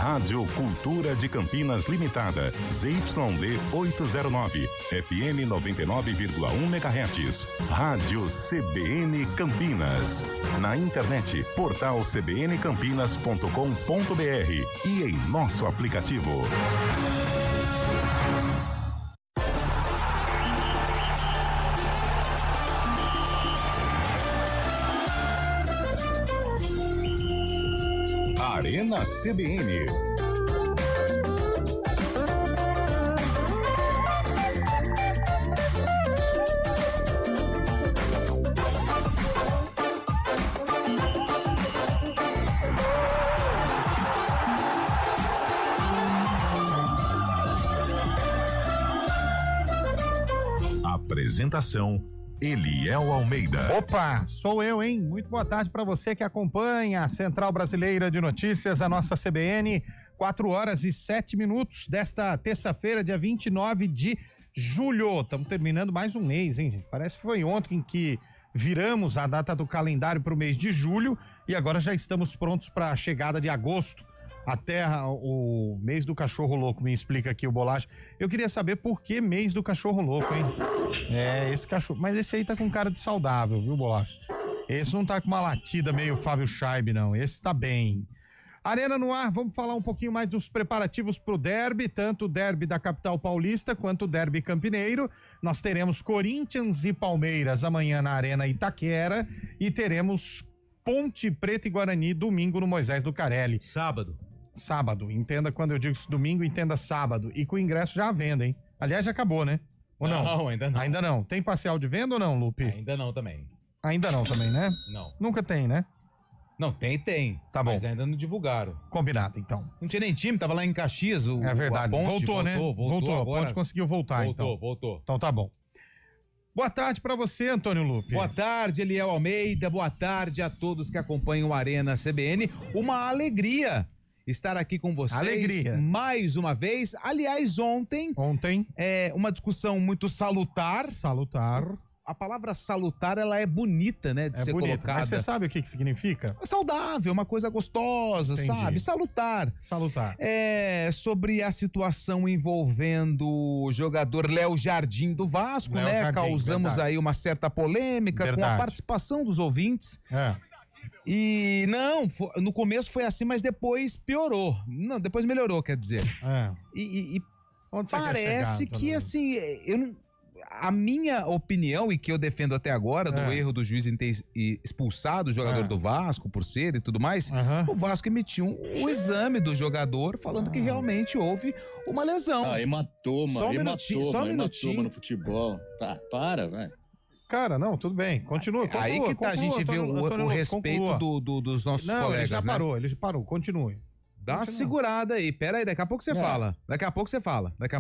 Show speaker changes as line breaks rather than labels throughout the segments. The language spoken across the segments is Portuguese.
Rádio Cultura de Campinas Limitada, ZYD 809, FM 99,1 MHz. Rádio CBN Campinas. Na internet, portal cbncampinas.com.br e em nosso aplicativo. Arena CBN. Apresentação: Eliel Almeida.
Opa, sou eu, hein? Muito boa tarde para você que acompanha a Central Brasileira de Notícias, a nossa CBN, 4h07 desta terça-feira, dia 29 de julho. Estamos terminando mais um mês, hein, gente? Parece que foi ontem que viramos a data do calendário para o mês de julho e agora já estamos prontos para a chegada de agosto. Até o mês do cachorro louco, me explica aqui o Bolacha. Eu queria saber por que mês do cachorro louco, hein? Esse cachorro, mas esse aí tá com cara de saudável, viu, Bolacha? Esse não tá com uma latida meio Fábio Scheibe, não. Esse tá bem. Arena no ar, vamos falar um pouquinho mais dos preparativos pro derby, tanto o derby da capital paulista quanto o derby campineiro. Nós teremos Corinthians e Palmeiras amanhã na Arena Itaquera e teremos Ponte Preta e Guarani domingo no Moisés Lucarelli. Sábado, entenda quando eu digo domingo, entenda sábado. E com o ingresso já à venda, hein? Aliás, já acabou, né? Ou não?
Não, ainda não.
Ainda não. Tem parcial de venda ou não, Lupe?
Ainda não também.
Ainda não também, né?
Não.
Nunca tem, né?
Não, tem.
Tá bom.
Mas ainda não divulgaram.
Combinado, então.
Não tinha nem time, tava lá em Caxias.
É verdade.
A Ponte
voltou, né? Voltou.
Agora...
A Ponte conseguiu voltar, então.
Voltou.
Então tá bom. Boa tarde pra você, Antônio Lupe.
Boa tarde, Eliel Almeida. Boa tarde a todos que acompanham a Arena CBN. Uma alegria estar aqui com vocês.
Alegria.
Mais uma vez. Aliás, ontem. Uma discussão muito salutar. A palavra salutar, ela é bonita, né? De ser colocada.
Mas você sabe o que significa?
É saudável, uma coisa gostosa, sabe? Salutar. Sobre a situação envolvendo o jogador Léo Jardim do Vasco, né? Causamos aí uma certa polêmica com a participação dos ouvintes. E no começo foi assim, mas depois piorou. Não, depois melhorou, quer dizer. E parece que assim, a minha opinião, e que eu defendo até agora, do erro do juiz em ter expulsado o jogador do Vasco por ser e tudo mais, o Vasco emitiu o exame do jogador falando que realmente houve uma lesão.
Hematoma.
Só um minutinho
No futebol. Velho.
Cara, não, tudo bem. Continua.
Aí que a gente vê o respeito dos nossos colegas,
ele já parou. Continue.
Dá uma segurada aí. Pera aí, daqui a pouco você fala. Daqui a pouco você fala. Daqui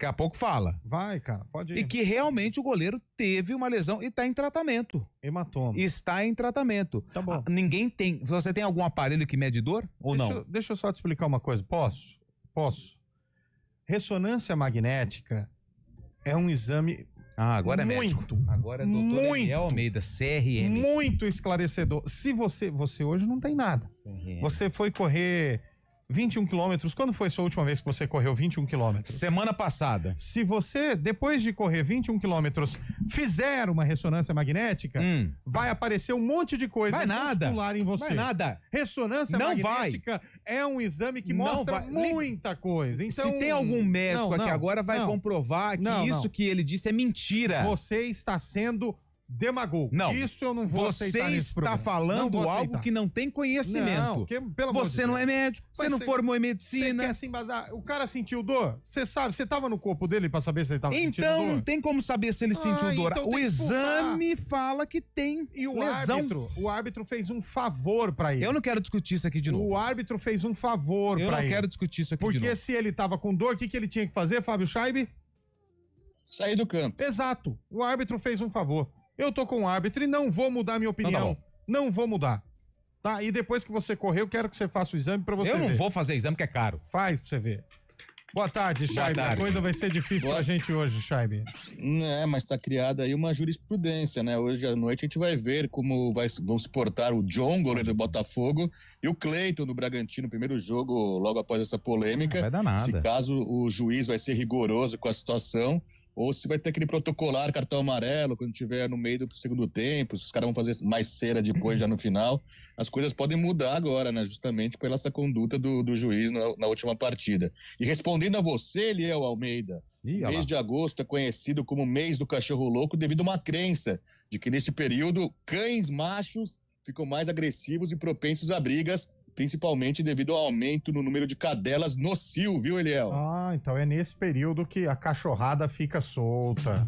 a pouco fala.
Vai, cara, pode ir.
E que realmente o goleiro teve uma lesão e tá em tratamento.
Hematoma.
Está em tratamento.
Tá bom.
Ninguém tem... Você tem algum aparelho que mede dor ou não?
Deixa eu só te explicar uma coisa. Posso? Ressonância magnética é um exame
agora
muito,
é médico. Agora é doutor Eliel Almeida, CRM.
Muito esclarecedor. Se você hoje não tem nada. CRM. Você foi correr 21 quilômetros. Quando foi a sua última vez que você correu 21 quilômetros?
Semana passada.
Se você, depois de correr 21 quilômetros, fizer uma ressonância magnética, vai aparecer um monte de coisa muscular em você.
Vai nada.
Ressonância magnética é um exame que mostra muita coisa. Então,
se tem algum médico aqui agora, vai comprovar que isso que ele disse é mentira.
Você está sendo demagogo.
Não.
Isso eu não vou aceitar nesse programa.
Você está falando algo que não tem conhecimento. Você não é médico, você não formou em medicina.
Você quer se embasar? O cara sentiu dor? Você sabe, você estava no corpo dele para saber se ele estava sentindo dor?
Então não tem como saber se ele sentiu dor. Então o exame fala que tem lesão.
O árbitro fez um favor para ele.
Eu não quero discutir isso aqui de novo.
O árbitro fez um favor para ele.
Eu não quero discutir isso aqui de novo.
Porque se ele estava com dor, o que ele tinha que fazer, Fábio Scheibe?
Sair do campo.
Exato. O árbitro fez um favor. Eu tô com o árbitro e não vou mudar minha opinião. Não vou mudar. Tá? E depois que você correr, eu quero que você faça o exame pra você ver.
Eu não vou fazer exame, que é caro.
Faz pra você ver. Boa tarde, Chaibe. A coisa vai ser difícil pra gente hoje, Chaibe.
Mas tá criada aí uma jurisprudência, né? Hoje à noite a gente vai ver como vão se portar o John, goleiro do Botafogo, e o Cleiton do Bragantino, primeiro jogo logo após essa polêmica.
Não vai dar nada.
Se caso o juiz vai ser rigoroso com a situação, ou se vai ter aquele protocolar cartão amarelo quando tiver no meio do segundo tempo, se os caras vão fazer mais cera depois, já no final. As coisas podem mudar agora, né? Justamente pela essa conduta do juiz na última partida. E respondendo a você, Eliel Almeida, mês de agosto é conhecido como mês do cachorro louco devido a uma crença de que neste período cães machos ficam mais agressivos e propensos a brigas, principalmente devido ao aumento no número de cadelas no cio, viu, Eliel?
Então é nesse período que a cachorrada fica solta.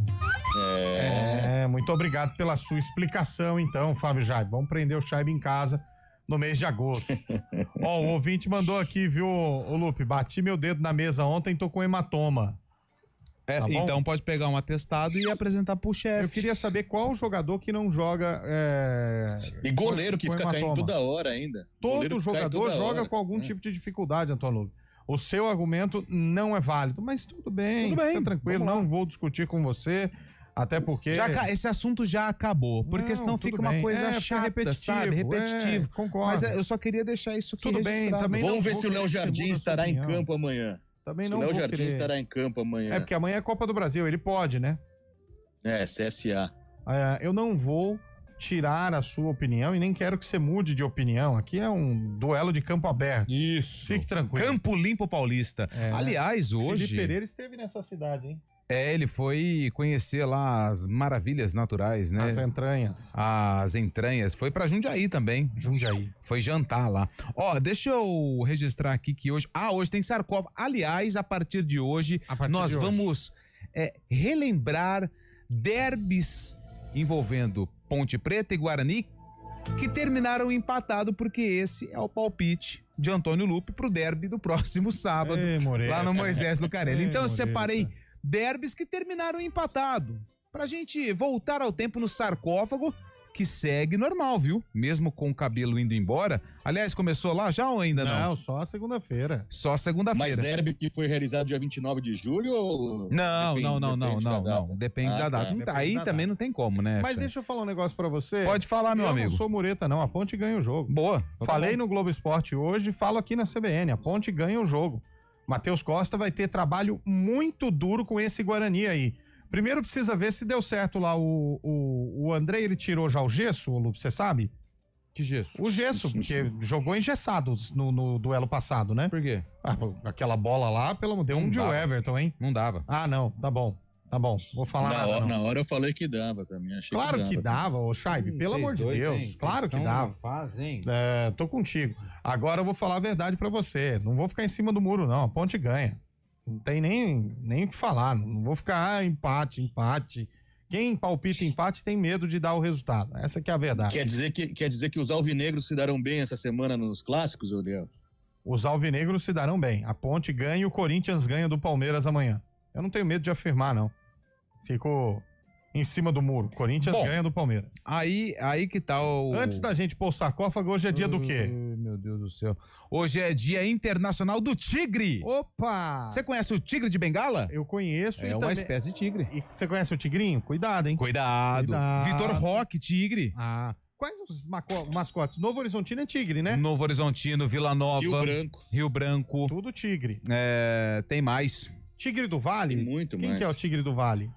Muito obrigado pela sua explicação, então, Fábio Jaibe. Vamos prender o Chaibe em casa no mês de agosto. O ouvinte mandou aqui, viu, Lupe? Bati meu dedo na mesa ontem, tô com hematoma.
Tá, então pode pegar um atestado e apresentar pro chefe.
Eu queria saber qual o jogador que não joga.
E goleiro que fica caindo toda hora ainda.
Todo jogador joga com algum tipo de dificuldade, Antônio Lupe. O seu argumento não é válido, mas tudo bem, fica tranquilo, não vou discutir com você, até porque...
Esse assunto já acabou, porque senão fica uma coisa chata, sabe? Repetitivo.
Concordo.
Mas eu só queria deixar isso aqui
tudo bem, também.
Vamos ver se o Léo Jardim estará em campo amanhã.
Também não
o Léo Jardim estará em campo amanhã.
Porque amanhã é Copa do Brasil, ele pode, né?
CSA.
Eu não vou tirar a sua opinião e nem quero que você mude de opinião. Aqui é um duelo de campo aberto.
Isso.
Fique tranquilo.
Campo Limpo Paulista. Aliás, hoje...
Felipe Pereira esteve nessa cidade, hein?
Ele foi conhecer lá as maravilhas naturais, né? As entranhas. Foi pra Jundiaí também. Foi jantar lá. Deixa eu registrar aqui que hoje... hoje tem sarcófago. Aliás, a partir de hoje, nós vamos relembrar derbys envolvendo Ponte Preta e Guarani que terminaram empatado, porque esse é o palpite de Antônio Lupe pro derby do próximo sábado, lá no Moisés Lucarelli. Então eu separei derbys que terminaram empatado, pra gente voltar ao tempo no sarcófago, que segue normal, viu? Mesmo com o cabelo indo embora. Aliás, começou lá já ou ainda não?
Não, só segunda-feira.
Só segunda-feira.
Mas derby que foi realizado dia 29 de julho ou...
Não. Depende da data. Aí também não tem como, né?
Mas deixa eu falar um negócio pra você.
Pode falar, meu amigo.
Eu não sou mureta, não. A Ponte ganha o jogo.
Boa.
Falei no Globo Esporte hoje, falo aqui na CBN. A Ponte ganha o jogo. Matheus Costa vai ter trabalho muito duro com esse Guarani aí. Primeiro precisa ver se deu certo lá o André, ele tirou já o gesso, Lupe, você sabe?
Que gesso?
O gesso, porque jogou engessado no duelo passado, né?
Por quê?
Aquela bola lá, deu um de Everton, hein?
Não dava.
Não, tá bom. Vou falar
na hora eu falei que dava também.
Claro que dava, ô Chaibe, pelo amor de Deus. Claro que dava. Tô contigo. Agora eu vou falar a verdade pra você. Não vou ficar em cima do muro, não. A Ponte ganha. Não tem nem o que falar. Não vou ficar empate. Quem palpita empate tem medo de dar o resultado. Essa que é a verdade.
Quer dizer que os alvinegros se darão bem essa semana nos clássicos, Léo?
Os alvinegros se darão bem. A Ponte ganha e o Corinthians ganha do Palmeiras amanhã. Eu não tenho medo de afirmar, não. Fico em cima do muro. Corinthians ganha do Palmeiras.
Aí que tá o...
Antes da gente pôr o sarcófago, hoje é dia do quê?
Meu Deus do céu. Hoje é dia internacional do tigre.
Opa!
Você conhece o tigre de Bengala?
Eu conheço.
É uma espécie de tigre.
E você conhece o tigrinho? Cuidado, hein?
Cuidado. Vitor Roque, tigre.
Quais os mascotes? Novo Horizontino é tigre, né?
Novo Horizontino, Vila Nova. Rio Branco.
Tudo tigre.
Tem mais.
Tigre do Vale?
Tem muito mais.
Quem que é o tigre do Vale?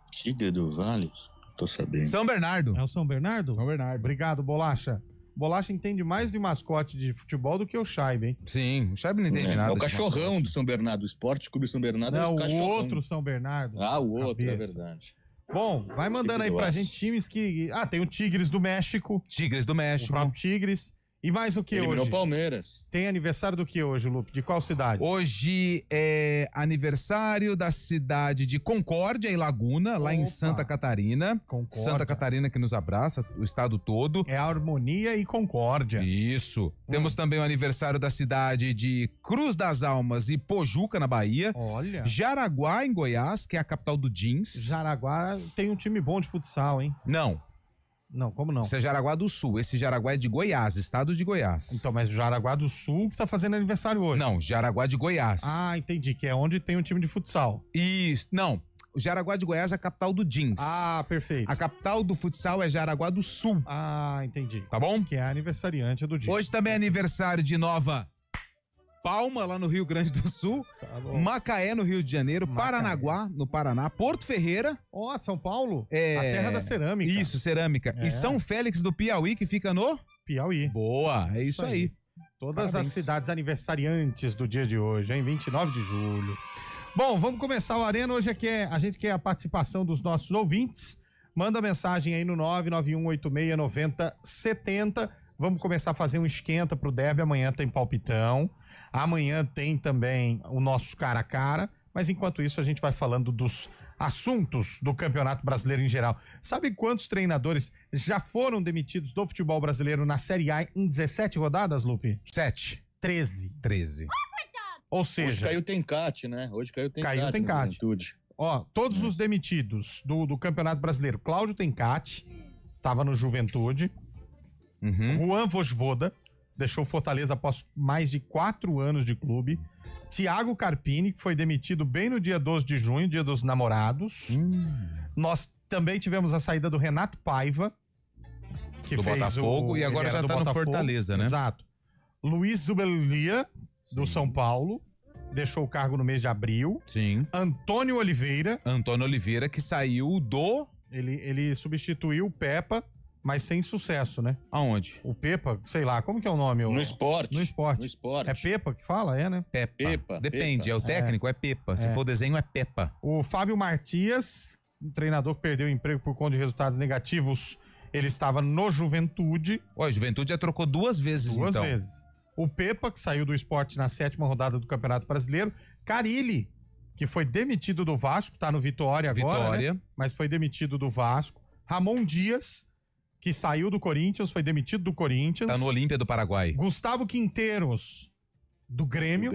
Tigre do Vale? Tô sabendo.
São Bernardo.
É o São Bernardo?
São Bernardo.
Obrigado, Bolacha. Bolacha entende mais de mascote de futebol do que o Chaibe, hein?
Sim, o Chaibe não entende nada.
É o cachorrão do São Bernardo. O Esporte Clube São Bernardo é o cachorrão.
O outro São Bernardo.
O outro, é verdade.
Bom, vai mandando aí pra gente times que... tem o Tigres do México.
Tigres do México.
O próprio Tigres. E mais o que
Eliminou
hoje?
Palmeiras.
Tem aniversário do que hoje, Lupe? De qual cidade?
Hoje é aniversário da cidade de Concórdia e Laguna, lá em Santa Catarina.
Concórdia.
Santa Catarina que nos abraça, o estado todo.
É harmonia e concórdia.
Isso. Temos também o aniversário da cidade de Cruz das Almas e Pojuca, na Bahia.
Olha.
Jaraguá, em Goiás, que é a capital do jeans.
Jaraguá tem um time bom de futsal, hein?
Não.
Não, como não?
Isso é Jaraguá do Sul. Esse Jaraguá é de Goiás, estado de Goiás.
Então, mas Jaraguá do Sul que tá fazendo aniversário hoje.
Não, Jaraguá de Goiás.
Ah, entendi, que é onde tem um time de futsal.
Isso, não. O Jaraguá de Goiás é a capital do jeans.
Ah, perfeito.
A capital do futsal é Jaraguá do Sul.
Ah, entendi.
Tá bom?
Que é aniversariante do dia.
Hoje também é aniversário de Nova Palma, lá no Rio Grande do Sul.
Tá bom.
Macaé, no Rio de Janeiro.
Macaé.
Paranaguá, no Paraná. Porto Ferreira.
Ó, São Paulo?
É...
A terra da cerâmica.
Isso, cerâmica.
É.
E São Félix do Piauí, que fica no...
Piauí.
Boa, é isso aí.
Todas
Parabéns.
as cidades aniversariantes do dia de hoje, hein? 29 de julho. Bom, vamos começar o Arena. Hoje a gente quer a participação dos nossos ouvintes. Manda mensagem aí no 991869070. Vamos começar a fazer um esquenta pro derby. Amanhã tem palpitão. Amanhã tem também o nosso cara a cara. Mas enquanto isso, a gente vai falando dos assuntos do Campeonato Brasileiro em geral. Sabe quantos treinadores já foram demitidos do futebol brasileiro na Série A em 17 rodadas, Lupe?
7.
13.
13.
Ou seja...
Hoje caiu o Tencate, né? Hoje caiu o Tencate.
Caiu o Tencate. Ó, todos os demitidos do Campeonato Brasileiro. Cláudio Tencate, tava no Juventude. Juan Vojvoda, deixou Fortaleza após mais de 4 anos de clube. Thiago Carpini, que foi demitido bem no dia 12 de junho, dia dos namorados. Nós também tivemos a saída do Renato Paiva, que
do
fez
Botafogo, e agora já tá no Fortaleza, né?
Exato. Luiz Zubelia, do São Paulo, deixou o cargo no mês de abril.
Sim.
Antônio Oliveira,
que saiu do...
Ele substituiu o Pepa, mas sem sucesso, né?
Aonde?
O Pepa, sei lá, como que é o nome?
No esporte.
No esporte.
No esporte.
É Pepa que fala, né?
Pepa. Depende, é o técnico, é Pepa. Se for desenho, é Pepa.
O Fábio Martias, um treinador que perdeu o emprego por conta de resultados negativos, ele estava no Juventude.
Ó, a Juventude já trocou 2 vezes, então.
2 vezes. O Pepa, que saiu do esporte na 7ª rodada do Campeonato Brasileiro. Carilli, que foi demitido do Vasco, tá no Vitória agora, né? Mas foi demitido do Vasco. Ramon Dias, que saiu do Corinthians, foi demitido do Corinthians.
Tá no Olímpia do Paraguai.
Gustavo Quinteiros, do Grêmio.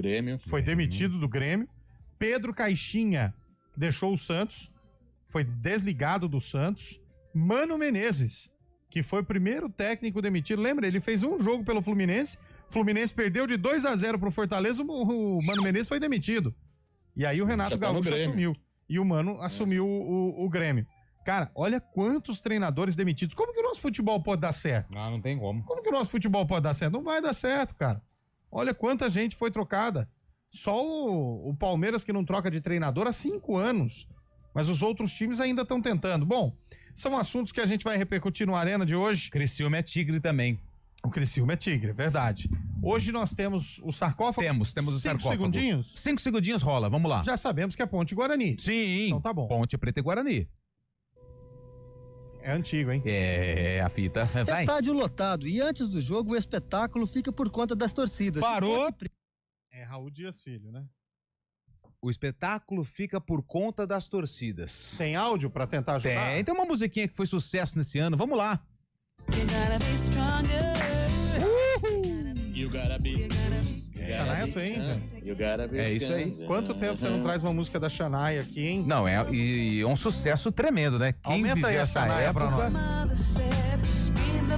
Foi demitido do Grêmio. Pedro Caixinha, deixou o Santos, foi desligado do Santos. Mano Menezes, que foi o primeiro técnico demitido. Lembra, ele fez um jogo pelo Fluminense. Fluminense perdeu de 2-0 pro Fortaleza, o Mano Menezes foi demitido. E aí o Renato Gaúcho assumiu. E o Mano assumiu o Grêmio. Cara, olha quantos treinadores demitidos. Como que o nosso futebol pode dar certo?
Não tem como.
Como que o nosso futebol pode dar certo? Não vai dar certo, cara. Olha quanta gente foi trocada. Só o Palmeiras que não troca de treinador há 5 anos. Mas os outros times ainda estão tentando. Bom, são assuntos que a gente vai repercutir no Arena de hoje.
Criciúma é tigre também.
O Criciúma é tigre, é verdade. Hoje nós temos o sarcófago.
Temos o sarcófago.
5 segundinhos?
5 segundinhos rola, vamos lá.
Já sabemos que é Ponte Guarani.
Sim.
Então tá bom.
Ponte Preta e Guarani.
É antigo, hein?
É, a fita. Vai.
Estádio lotado e antes do jogo o espetáculo fica por conta das torcidas.
Parou.
É Raul Dias Filho, né?
O espetáculo fica por conta das torcidas.
Tem áudio pra tentar ajudar?
Tem uma musiquinha que foi sucesso nesse ano. Vamos lá.
You gotta be.
Shania Twain, velho.
You gotta be.
É isso aí.
Quanto tempo você não traz uma música da Shania aqui, hein?
Não, é um sucesso tremendo, né? Quem
Aumenta aí a
essa
Shania
época,
pra nós.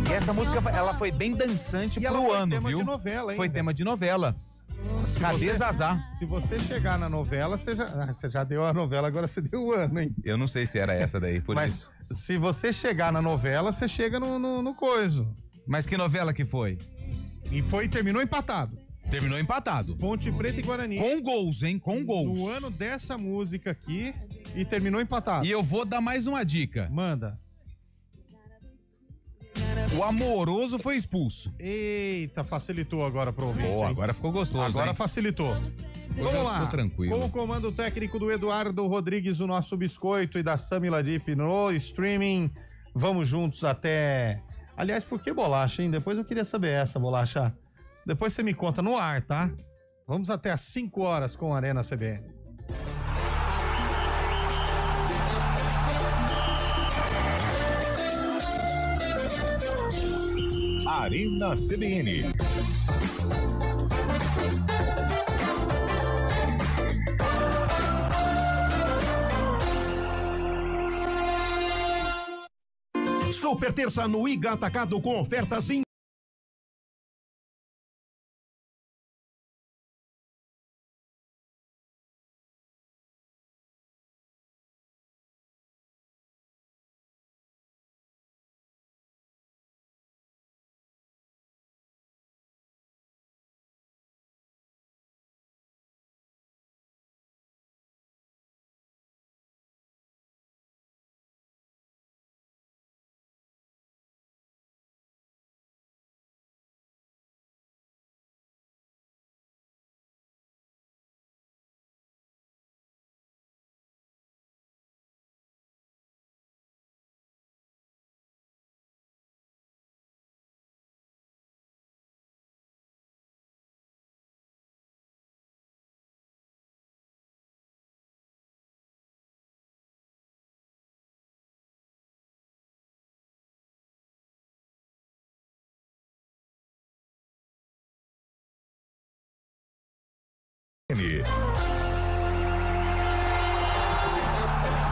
E essa música, ela foi bem dançante pro ano, viu?
Foi tema de novela, hein?
Foi tema de novela. Cadê Zazá?
Se você chegar na novela, você já deu a novela, agora você deu o ano, hein?
Eu não sei se era essa daí, por isso.
Mas se você chegar na novela, você chega no coiso.
Mas que novela que foi?
E terminou empatado.
Terminou empatado.
Ponte Preta e Guarani.
Com gols, hein? Com gols.
No ano dessa música aqui e terminou empatado.
E eu vou dar mais uma dica.
Manda.
O Amoroso foi expulso.
Eita, facilitou agora pro ouvinte.
Pô, agora ficou gostoso,
Agora
hein?
facilitou. Vamos lá.
Ficou tranquilo.
Com o comando técnico do Eduardo Rodrigues, o nosso biscoito, e da Sami Ladip no streaming. Vamos juntos até... Aliás, por que bolacha, hein? Depois eu queria saber essa, bolacha. Depois você me conta no ar, tá? Vamos até às 5 horas com a Arena CBN.
Arena CBN.
Super terça no Iga Atacado com ofertas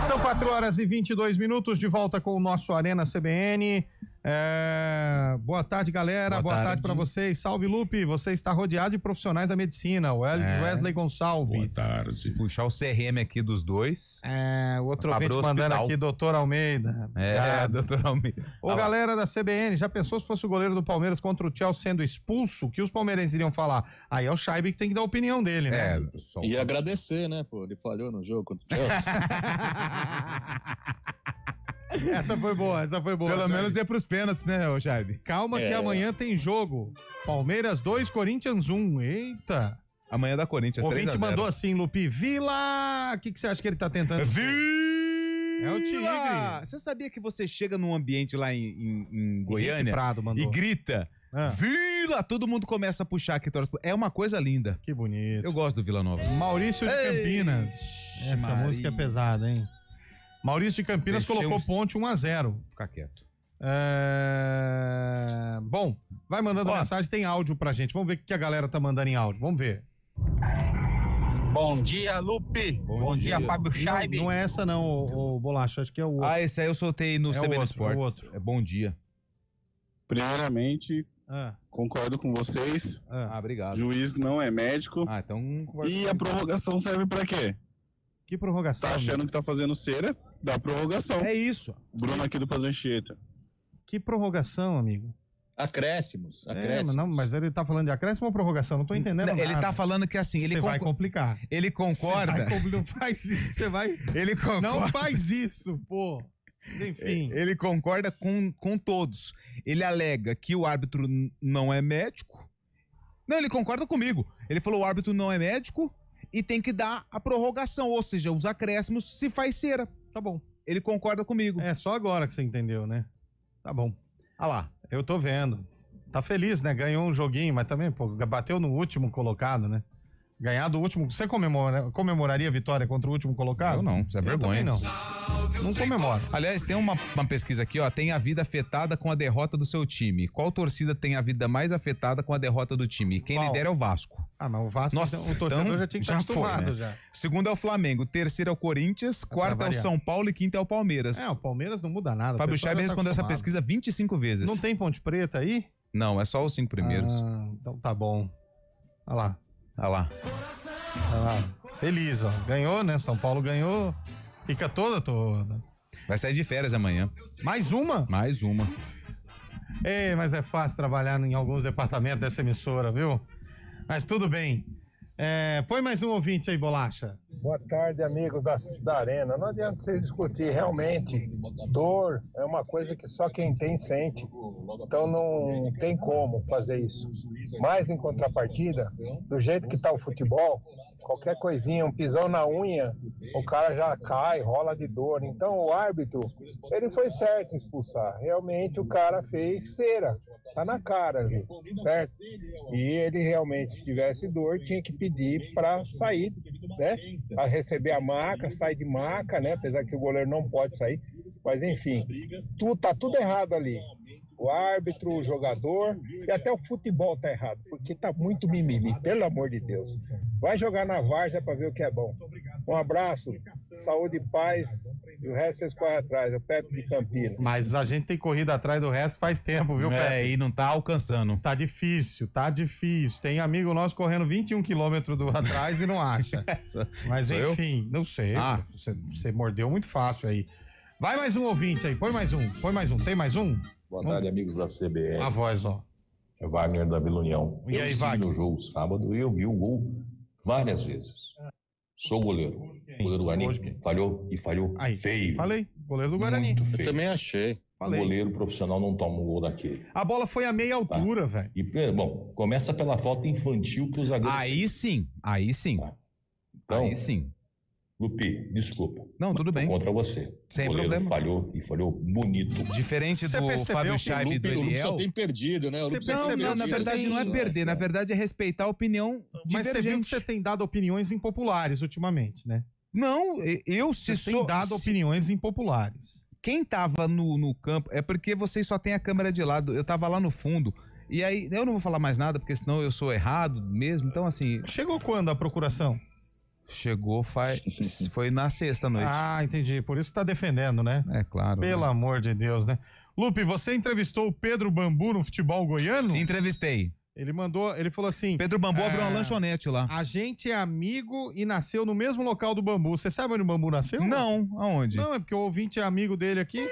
São 4h22, de volta com o nosso Arena CBN. Boa tarde, galera. Boa tarde para vocês. Salve, Lupe. Você está rodeado de profissionais da medicina. O Wesley Gonçalves.
Boa tarde. Se puxar o CRM aqui dos dois.
O outro ouvinte mandando aqui, doutor Almeida.
Doutor Almeida.
Galera da CBN, já pensou se fosse o goleiro do Palmeiras contra o Chelsea sendo expulso? O que os palmeirenses iriam falar? Aí é o Scheibe que tem que dar a opinião dele, né?
E agradecer, né, pô? Ele falhou no jogo contra o Chelsea.
Essa foi boa.
Pelo menos é pros pênaltis, né, ô Scheibe?
Calma que amanhã tem jogo. Palmeiras 2, Corinthians 1. Eita.
Amanhã da Corinthians, 3-0.
O ouvinte mandou assim, Lupi, Vila! O que você acha que ele tá tentando dizer?
Vila!
É o Tigre.
Você sabia que você chega num ambiente lá em Goiânia
Prado mandou.
E grita... Vila! Todo mundo começa a puxar aqui. É uma coisa linda.
Que bonito.
Eu gosto do Vila Nova.
Maurício de Campinas. Essa música é pesada, hein? Maurício de Campinas colocou ponte 1-0.
Fica quieto.
Bom, vai mandando mensagem, tem áudio pra gente. Vamos ver o que a galera tá mandando em áudio. Vamos ver.
Bom dia, Lupe. Bom dia, Fábio Scheibe.
Não é essa não, o Bolacha, acho que é o outro.
Esse aí eu soltei no CBN Sports. É bom dia.
Primeiramente, concordo com vocês.
Obrigado.
Juiz não é médico.
Então
e a prorrogação serve pra quê?
Que prorrogação?
Tá achando que tá fazendo cera? Dá prorrogação.
É isso.
Bruno aqui do Padrão Anchieta.
Que prorrogação, amigo?
Acréscimos.
Mas ele tá falando de acréscimo ou prorrogação? Não tô entendendo nada.
Ele tá falando que assim...
Você vai complicar.
Ele concorda...
Não faz isso, você vai...
Ele concorda...
Não faz isso, pô. Enfim.
Ele concorda com todos. Ele alega que o árbitro não é médico. Não, ele concorda comigo. Ele falou o árbitro não é médico e tem que dar a prorrogação, ou seja, os acréscimos se faz cera.
Tá bom.
Ele concorda comigo.
É só agora que você entendeu, né? Tá bom.
Ah lá.
Eu tô vendo. Tá feliz, né? Ganhou um joguinho, mas também, pô, bateu no último colocado, né? Ganhar do último... Você comemoraria a vitória contra o último colocado?
Eu não, isso é vergonha.
Não comemoro.
Aliás, tem uma pesquisa aqui, ó. Tem a vida afetada com a derrota do seu time. Qual torcida tem a vida mais afetada com a derrota do time? Quem lidera é o Vasco.
Mas o Vasco, o torcedor já tinha que estar acostumado,
foi, né? Já. Segundo é o Flamengo, terceiro é o Corinthians, quarto é o São Paulo e quinto é o Palmeiras.
O Palmeiras não muda nada.
Fábio Scheibe respondeu essa pesquisa 25 vezes.
Não tem Ponte Preta aí?
Não, é só os 5 primeiros.
Então tá bom. Olha lá. Feliz, ó. Ganhou, né? São Paulo ganhou. Fica toda.
Vai sair de férias amanhã.
Mais uma?
Mais uma.
Mas é fácil trabalhar em alguns departamentos dessa emissora, viu? Mas tudo bem. Põe mais um ouvinte aí, Bolacha.
Boa tarde, amigos da Arena. Não adianta você discutir, realmente. Dor é uma coisa que só quem tem sente. Então não tem como fazer isso. Mas em contrapartida, do jeito que tá o futebol, qualquer coisinha, um pisão na unha, o cara já cai, rola de dor. Então o árbitro, ele foi certo em expulsar. Realmente o cara fez cera. Tá na cara, viu? Certo? E ele realmente, se tivesse dor, tinha que pedir para sair, né? Para receber a maca, sair de maca, né? Apesar que o goleiro não pode sair. Mas enfim, tá tudo errado ali. O árbitro, o jogador e até o futebol tá errado, porque tá muito mimimi, pelo amor de Deus. Vai jogar na várzea para ver o que é bom. Um abraço, saúde e paz, e o resto vocês correm atrás, é o Pepe de Campinas.
Mas a gente tem corrido atrás do resto faz tempo, viu, Pepe?
E não tá alcançando.
Tá difícil. Tem amigo nosso correndo 21 quilômetros atrás e não acha. Mas enfim, não sei. Você mordeu muito fácil aí. Vai mais um ouvinte aí, põe mais um. Tem mais um?
Boa tarde, amigos da CBN.
A voz, ó.
É Wagner da Vila União.
E aí, Wagner?
No jogo sábado, eu vi o gol várias vezes. Sou goleiro. O goleiro do Guarani falhou e falhou feio.
Falei, goleiro do Guarani.
Muito feio.
Eu também achei.
Falei. O goleiro profissional não toma um gol daquele.
A bola foi a meia altura, velho.
Bom, começa pela falta infantil pro zagueiro.
Aí sim.
Tá. Então,
aí sim.
Lupi, desculpa.
Não, tudo bem.
Contra você.
Sem
o goleiro
problema.
falhou bonito.
Diferente do Fábio Scheibe e do Eliel.
O Lupe só tem perdido, né?
Não, na verdade não é perder, na verdade é respeitar a opinião divergente.
Mas você viu que você tem dado opiniões impopulares ultimamente, né?
Não,
Você tem dado opiniões impopulares.
Quem tava no campo, é porque vocês só tem a câmera de lado, eu tava lá no fundo, e aí eu não vou falar mais nada, porque senão eu sou errado mesmo, então assim...
Chegou quando a procuração?
Chegou, foi na sexta-noite.
Ah, entendi. Por isso que tá defendendo, né?
É claro.
Pelo amor de Deus, né? Lupe, você entrevistou o Pedro Bambu no futebol goiano?
Entrevistei.
Ele falou assim...
Pedro Bambu abriu uma lanchonete lá.
A gente é amigo e nasceu no mesmo local do Bambu. Você sabe onde o Bambu nasceu?
Não, aonde?
Não, é porque o ouvinte é amigo dele aqui.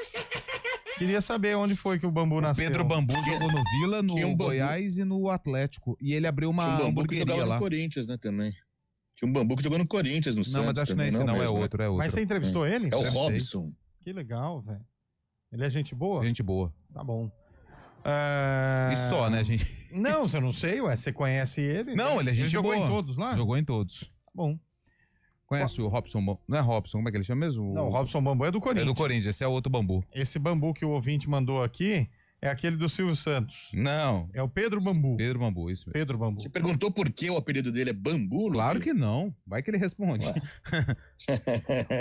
Queria saber onde foi que o Bambu nasceu.
Pedro Bambu jogou no Vila, no Goiás e no Atlético. E ele abriu uma hamburgueria lá.
Jogava no Corinthians, né, também. Tinha um Bambu que jogou no Corinthians, no Santos.
Não, mas acho que não é esse, não, é outro.
Mas você entrevistou ele?
É o Robson.
Que legal, velho. Ele é gente boa?
Gente boa.
Tá bom.
E só, né, gente?
Não, você não sei, ué. Você conhece ele?
Não, ele é gente boa.
Ele jogou em todos lá?
Jogou em todos.
Tá bom.
Conhece o Robson Bambu? Não é Robson, como é que ele chama mesmo?
Não, o Robson Bambu é do Corinthians.
É do Corinthians, esse é outro Bambu.
Esse Bambu que o ouvinte mandou aqui é aquele do Silvio Santos.
Não.
É o Pedro Bambu.
Pedro Bambu, isso mesmo.
Pedro Bambu.
Você perguntou por que o apelido dele é Bambu?
Claro que não. Vai que ele responde.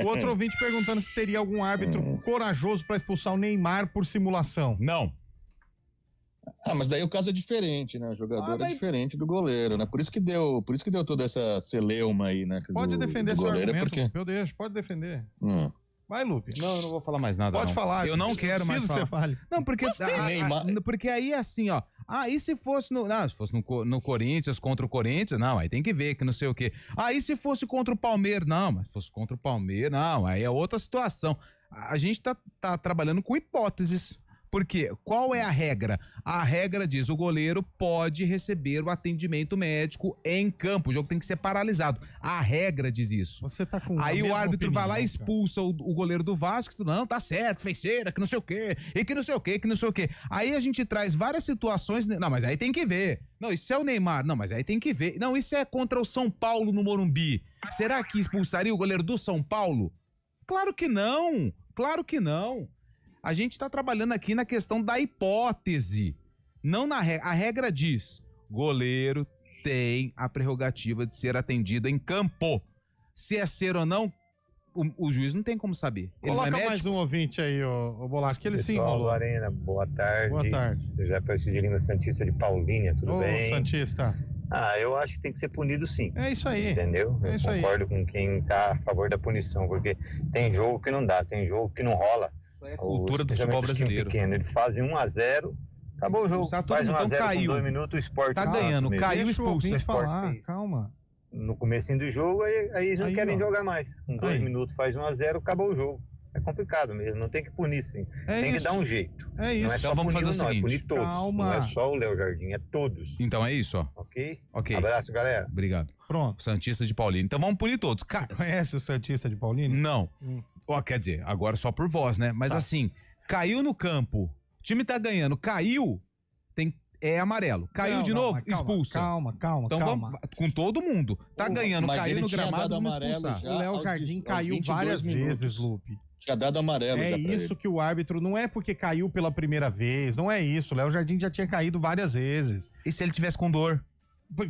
O outro ouvinte perguntando se teria algum árbitro corajoso para expulsar o Neymar por simulação.
Não.
Mas daí o caso é diferente, né? O jogador é diferente do goleiro, né? Por isso que deu toda essa celeuma aí, né?
Pode defender seu argumento,
porque...
meu Deus, pode defender. Vai, Lupe.
Não, eu não vou falar mais nada.
Pode falar.
Eu não quero mais falar.
Que você fale.
Não, porque porque aí é assim, ó. E se fosse no Corinthians, contra o Corinthians, não, aí tem que ver que não sei o quê. E se fosse contra o Palmeiras, não, mas se fosse contra o Palmeiras, não, aí é outra situação. A gente tá trabalhando com hipóteses. Porque qual é a regra? A regra diz o goleiro pode receber o atendimento médico em campo. O jogo tem que ser paralisado. A regra diz isso.
Você tá com
aí o árbitro vai lá e expulsa o goleiro do Vasco. Não, tá certo, fez cera, que não sei o quê. E que não sei o quê, que não sei o quê. Aí a gente traz várias situações. Não, mas aí tem que ver. Não, isso é o Neymar. Não, mas aí tem que ver. Não, isso é contra o São Paulo no Morumbi. Será que expulsaria o goleiro do São Paulo? Claro que não. Claro que não. A gente está trabalhando aqui na questão da hipótese, não na regra. A regra diz, goleiro tem a prerrogativa de ser atendido em campo. Se é ser ou não, o juiz não tem como saber.
Coloca mais um ouvinte aí, o Bolacho, que ele se enrolou.
Arena, boa tarde.
Boa tarde.
Você já apareceu de língua Santista de Paulínia, tudo bem?
Santista.
Eu acho que tem que ser punido sim.
É isso aí.
Entendeu?
É isso
eu concordo com quem tá a favor da punição, porque tem jogo que não dá, tem jogo que não rola.
É a cultura do futebol brasileiro.
Pequeno, eles fazem 1-0, acabou o jogo.
Faz
1-0
caiu.
com 2 minutos, o Sport
tá ganhando, caiu, expulso.
Falar, calma.
No comecinho do jogo, aí eles não querem jogar mais. Com 2 minutos faz 1-0, acabou o jogo. É complicado mesmo, não tem que punir sim. Tem que dar um jeito.
É isso.
Não é só
então vamos fazer o seguinte.
É punir todos.
Calma.
Não é só o Léo Jardim, é todos.
Então é isso, ó.
Ok?
Abraço,
galera.
Obrigado.
Pronto.
Santista de Paulínia. Então vamos punir todos.
Você conhece o Santista de Paulínia?
Não. Quer dizer, agora só por voz, né? Mas assim, caiu no campo, o time tá ganhando, caiu, é amarelo. Caiu de novo, expulsa.
Calma.
Então vamos com todo mundo. Tá ganhando, caiu no gramado, vamos expulsar.
O Léo Jardim caiu várias vezes, Lupe.
Tinha dado amarelo.
É isso que o árbitro, não é porque caiu pela primeira vez, não é isso. O Léo Jardim já tinha caído várias vezes.
E se ele tivesse com dor?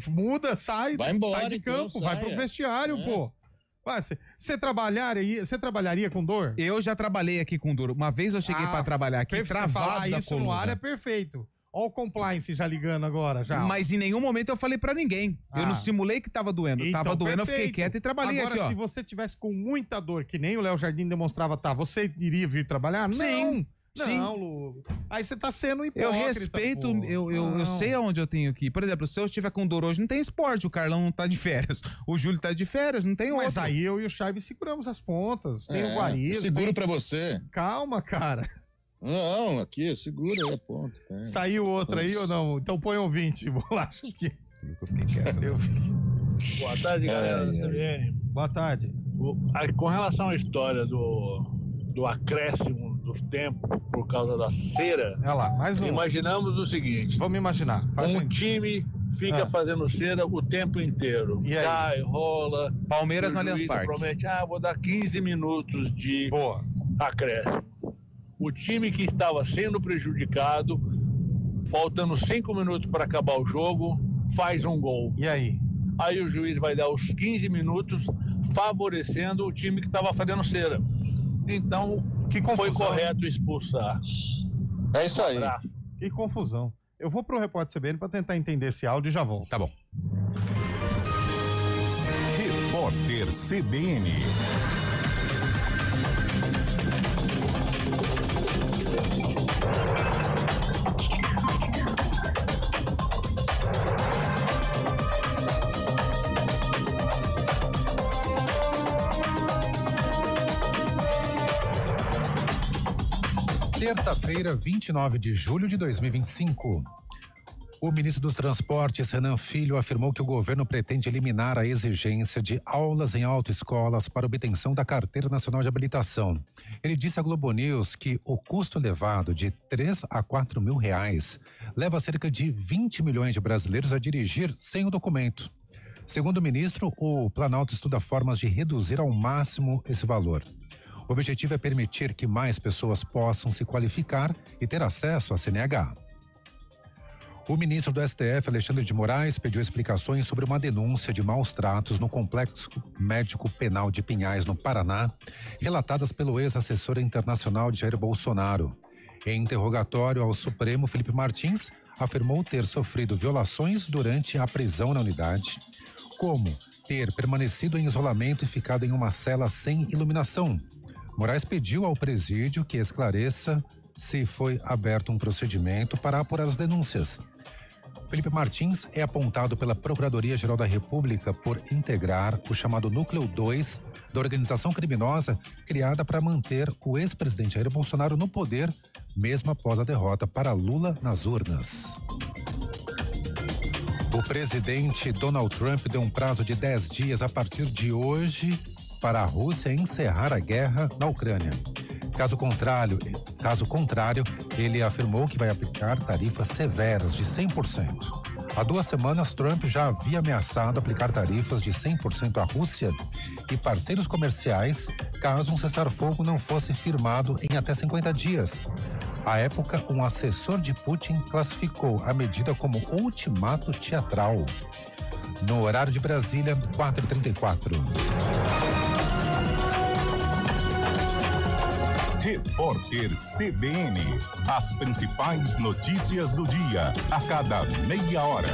Muda, sai,
vai embora,
sai de campo, vai pro vestiário, pô. Você trabalharia com dor?
Eu já trabalhei aqui com dor. Uma vez eu cheguei pra trabalhar aqui travado da
isso
coluna.
no ar é perfeito. Ó o compliance já ligando agora, já.
Mas em nenhum momento eu falei pra ninguém. Eu não simulei que tava doendo.
Então,
tava doendo,
perfeito.
eu fiquei quieto e trabalhei
agora,
aqui, ó.
se você tivesse com muita dor, que nem o Léo Jardim demonstrava, você iria vir trabalhar?
Sim.
Não, Lu. Aí você tá sendo hipócrita.
Eu respeito, eu sei aonde eu tenho que ir. Por exemplo, se eu estiver com dor hoje, não tem esporte. O Carlão não tá de férias. O Júlio tá de férias, não tem outro.
Mas aí eu e o Chaibe seguramos as pontas. Tem o Guariz.
Seguro pra você.
Calma, cara.
Não, aqui, segura aí a ponta.
Saiu outro aí ou não? Então põe um 20, bolacha aqui.
Eu fiquei quieto.
Boa tarde, galera da CBN.
Boa tarde.
Com relação à história do acréscimo do tempo por causa da cera,
mais um.
Imaginamos o seguinte.
Vamos imaginar.
Time fica fazendo cera o tempo inteiro.
E aí?
Cai, rola.
Palmeiras no Allianz Parque.
Promete, vou dar 15 minutos de acréscimo. O time que estava sendo prejudicado, faltando 5 minutos para acabar o jogo, faz um gol.
E aí?
Aí o juiz vai dar os 15 minutos favorecendo o time que estava fazendo cera. Então, foi correto expulsar.
É isso aí.
Que confusão. Eu vou pro Repórter CBN para tentar entender esse áudio e já volto.
Tá bom.
Repórter CBN.
Terça-feira, 29 de julho de 2025. O ministro dos Transportes, Renan Filho, afirmou que o governo pretende eliminar a exigência de aulas em autoescolas para obtenção da Carteira Nacional de Habilitação. Ele disse à Globo News que o custo elevado de 3 a 4 mil reais leva cerca de 20 milhões de brasileiros a dirigir sem o documento. Segundo o ministro, o Planalto estuda formas de reduzir ao máximo esse valor. O objetivo é permitir que mais pessoas possam se qualificar e ter acesso à CNH. O ministro do STF, Alexandre de Moraes, pediu explicações sobre uma denúncia de maus tratos no Complexo Médico Penal de Pinhais, no Paraná, relatadas pelo ex-assessor internacional de Jair Bolsonaro. Em interrogatório ao Supremo, Felipe Martins afirmou ter sofrido violações durante a prisão na unidade, como ter permanecido em isolamento e ficado em uma cela sem iluminação. Moraes pediu ao presídio que esclareça se foi aberto um procedimento para apurar as denúncias. Felipe Martins é apontado pela Procuradoria-Geral da República por integrar o chamado Núcleo 2 da organização criminosa criada para manter o ex-presidente Jair Bolsonaro no poder, mesmo após a derrota para Lula nas urnas. O presidente Donald Trump deu um prazo de 10 dias a partir de hoje para a Rússia encerrar a guerra na Ucrânia. Caso contrário, ele afirmou que vai aplicar tarifas severas de 100%. Há 2 semanas, Trump já havia ameaçado aplicar tarifas de 100% à Rússia e parceiros comerciais, caso um cessar-fogo não fosse firmado em até 50 dias. À época, um assessor de Putin classificou a medida como ultimato teatral. No horário de Brasília, 4h34.
Repórter CBN. As principais notícias do dia, a cada meia hora.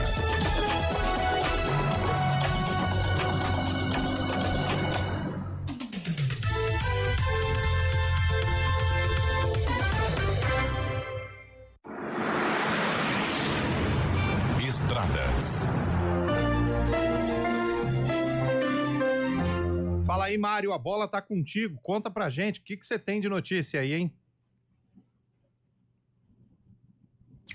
Estradas.
Fala aí, Mário, a bola tá contigo. Conta pra gente, o que você tem de notícia aí, hein?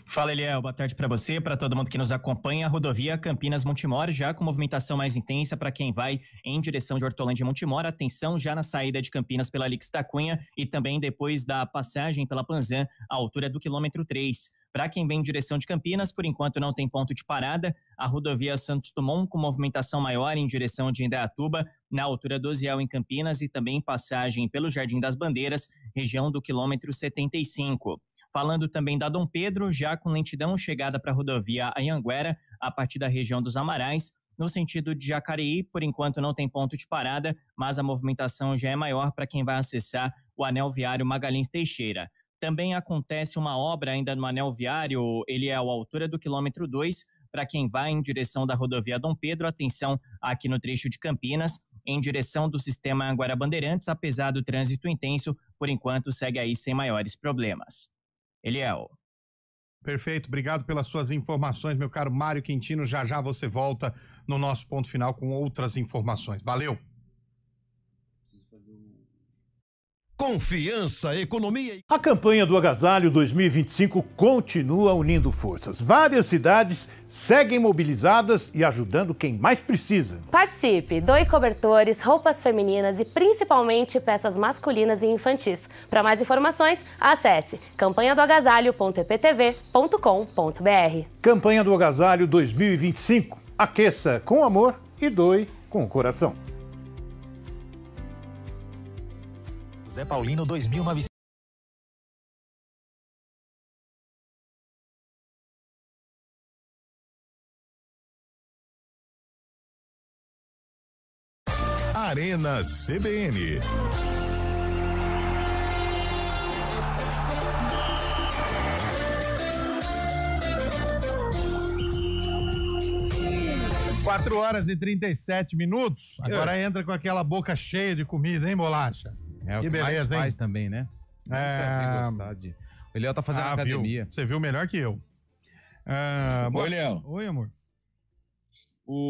Fala, Eliel. Boa tarde para você, para todo mundo que nos acompanha. A rodovia Campinas-Montemor já com movimentação mais intensa para quem vai em direção de Hortolândia e Montemor. Atenção já na saída de Campinas pela Alix da Cunha e também depois da passagem pela Panzan, à altura do quilômetro 3. Para quem vem em direção de Campinas, por enquanto não tem ponto de parada. A rodovia Santos Dumont com movimentação maior em direção de Indaiatuba, na altura do Osiel em Campinas e também passagem pelo Jardim das Bandeiras, região do quilômetro 75. Falando também da Dom Pedro, já com lentidão chegada para a rodovia Anhanguera, a partir da região dos Amarais, no sentido de Jacareí, por enquanto não tem ponto de parada, mas a movimentação já é maior para quem vai acessar o anel viário Magalhães Teixeira. Também acontece uma obra ainda no anel viário, ele é à altura do quilômetro 2, para quem vai em direção da rodovia Dom Pedro, atenção aqui no trecho de Campinas, em direção do sistema Guarabandeirantes, apesar do trânsito intenso, por enquanto segue aí sem maiores problemas. Eliel.
Perfeito, obrigado pelas suas informações, meu caro Mário Quintino. Já já você volta no nosso ponto final com outras informações. Valeu!
Confiança, economia.
A campanha do Agasalho 2025 continua unindo forças. Várias cidades seguem mobilizadas e ajudando quem mais precisa.
Participe, doe cobertores, roupas femininas e principalmente peças masculinas e infantis. Para mais informações, acesse campanhadoagasalho.eptv.com.br.
Campanha do Agasalho 2025. Aqueça com amor e doe com o coração.
Zé Paulino 2900.
Arena CBN.
Quatro horas e 37 minutos. Agora entra com aquela boca cheia de comida, hein, Bolacha?
É o que beleza, mais faz também, né? O Eliel tá fazendo academia.
Você viu melhor que eu.
Oi, Eliel.
Oi, amor.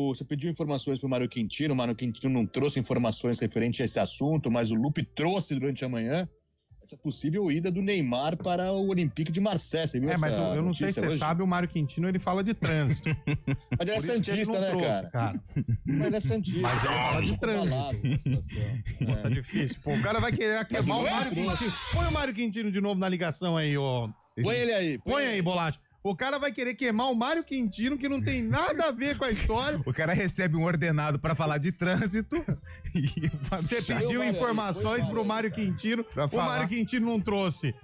Você pediu informações pro Mário Quintino. O Mário Quintino não trouxe informações referentes a esse assunto, mas o Lupe trouxe durante a manhã essa possível ida do Neymar para o Olympique de Marseille. Você viu
mas eu não sei se você sabe, o Mário Quintino, ele fala de trânsito.
Mas ele é santista, né, cara? Mas ele é santista.
Mas ele fala de trânsito. Tá difícil. Pô, o cara vai querer queimar o Mário Quintino. Põe o Mário Quintino de novo na ligação aí, ó.
Põe ele aí.
Põe aí, Bolacha. O cara vai querer queimar o Mário Quintino, que não tem nada a ver com a história.
O cara recebe um ordenado pra falar de trânsito.
Você pediu informações pro Mário Quintino, o Mário Quintino não trouxe.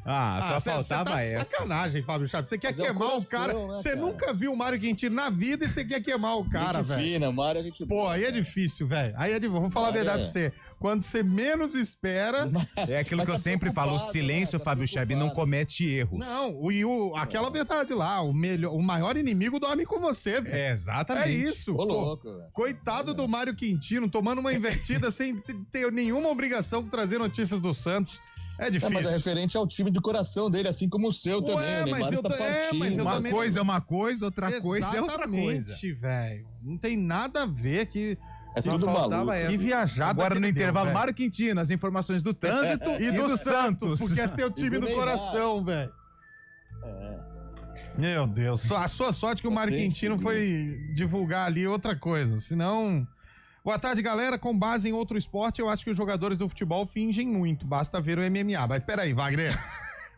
Só faltava
essa. Sacanagem, Fábio Chaves. Você quer queimar o cara. Você nunca viu o Mário Quintino na vida e você quer queimar o cara, velho.
Fina, Mário, a gente...
Pô, aí é difícil, velho. Vamos falar a verdade pra você. Quando você menos espera...
É aquilo que eu sempre falo, o silêncio, Fábio Chaves, não comete erros.
Não, aquela verdade lá, o maior inimigo dorme com você, velho.
É, exatamente.
É isso.
Ô, louco,
coitado do Mário Quintino, tomando uma invertida sem ter nenhuma obrigação de trazer notícias do Santos. É difícil.
Mas é referente ao time de coração dele, assim como o seu também. O Neymar está partindo.
Uma coisa é uma coisa, outra coisa é outra coisa.
Exatamente, velho. Não tem nada a ver que...
É tudo maluco.
Que viajada.
Agora no intervalo, Mário Quintino, as informações do trânsito
e do Santos, porque é seu time do coração, velho. Meu Deus. A sua sorte que o Mário Quintino foi divulgar ali outra coisa, senão... Boa tarde, galera. Com base em outro esporte, eu acho que os jogadores do futebol fingem muito. Basta ver o MMA. Mas peraí, Wagner.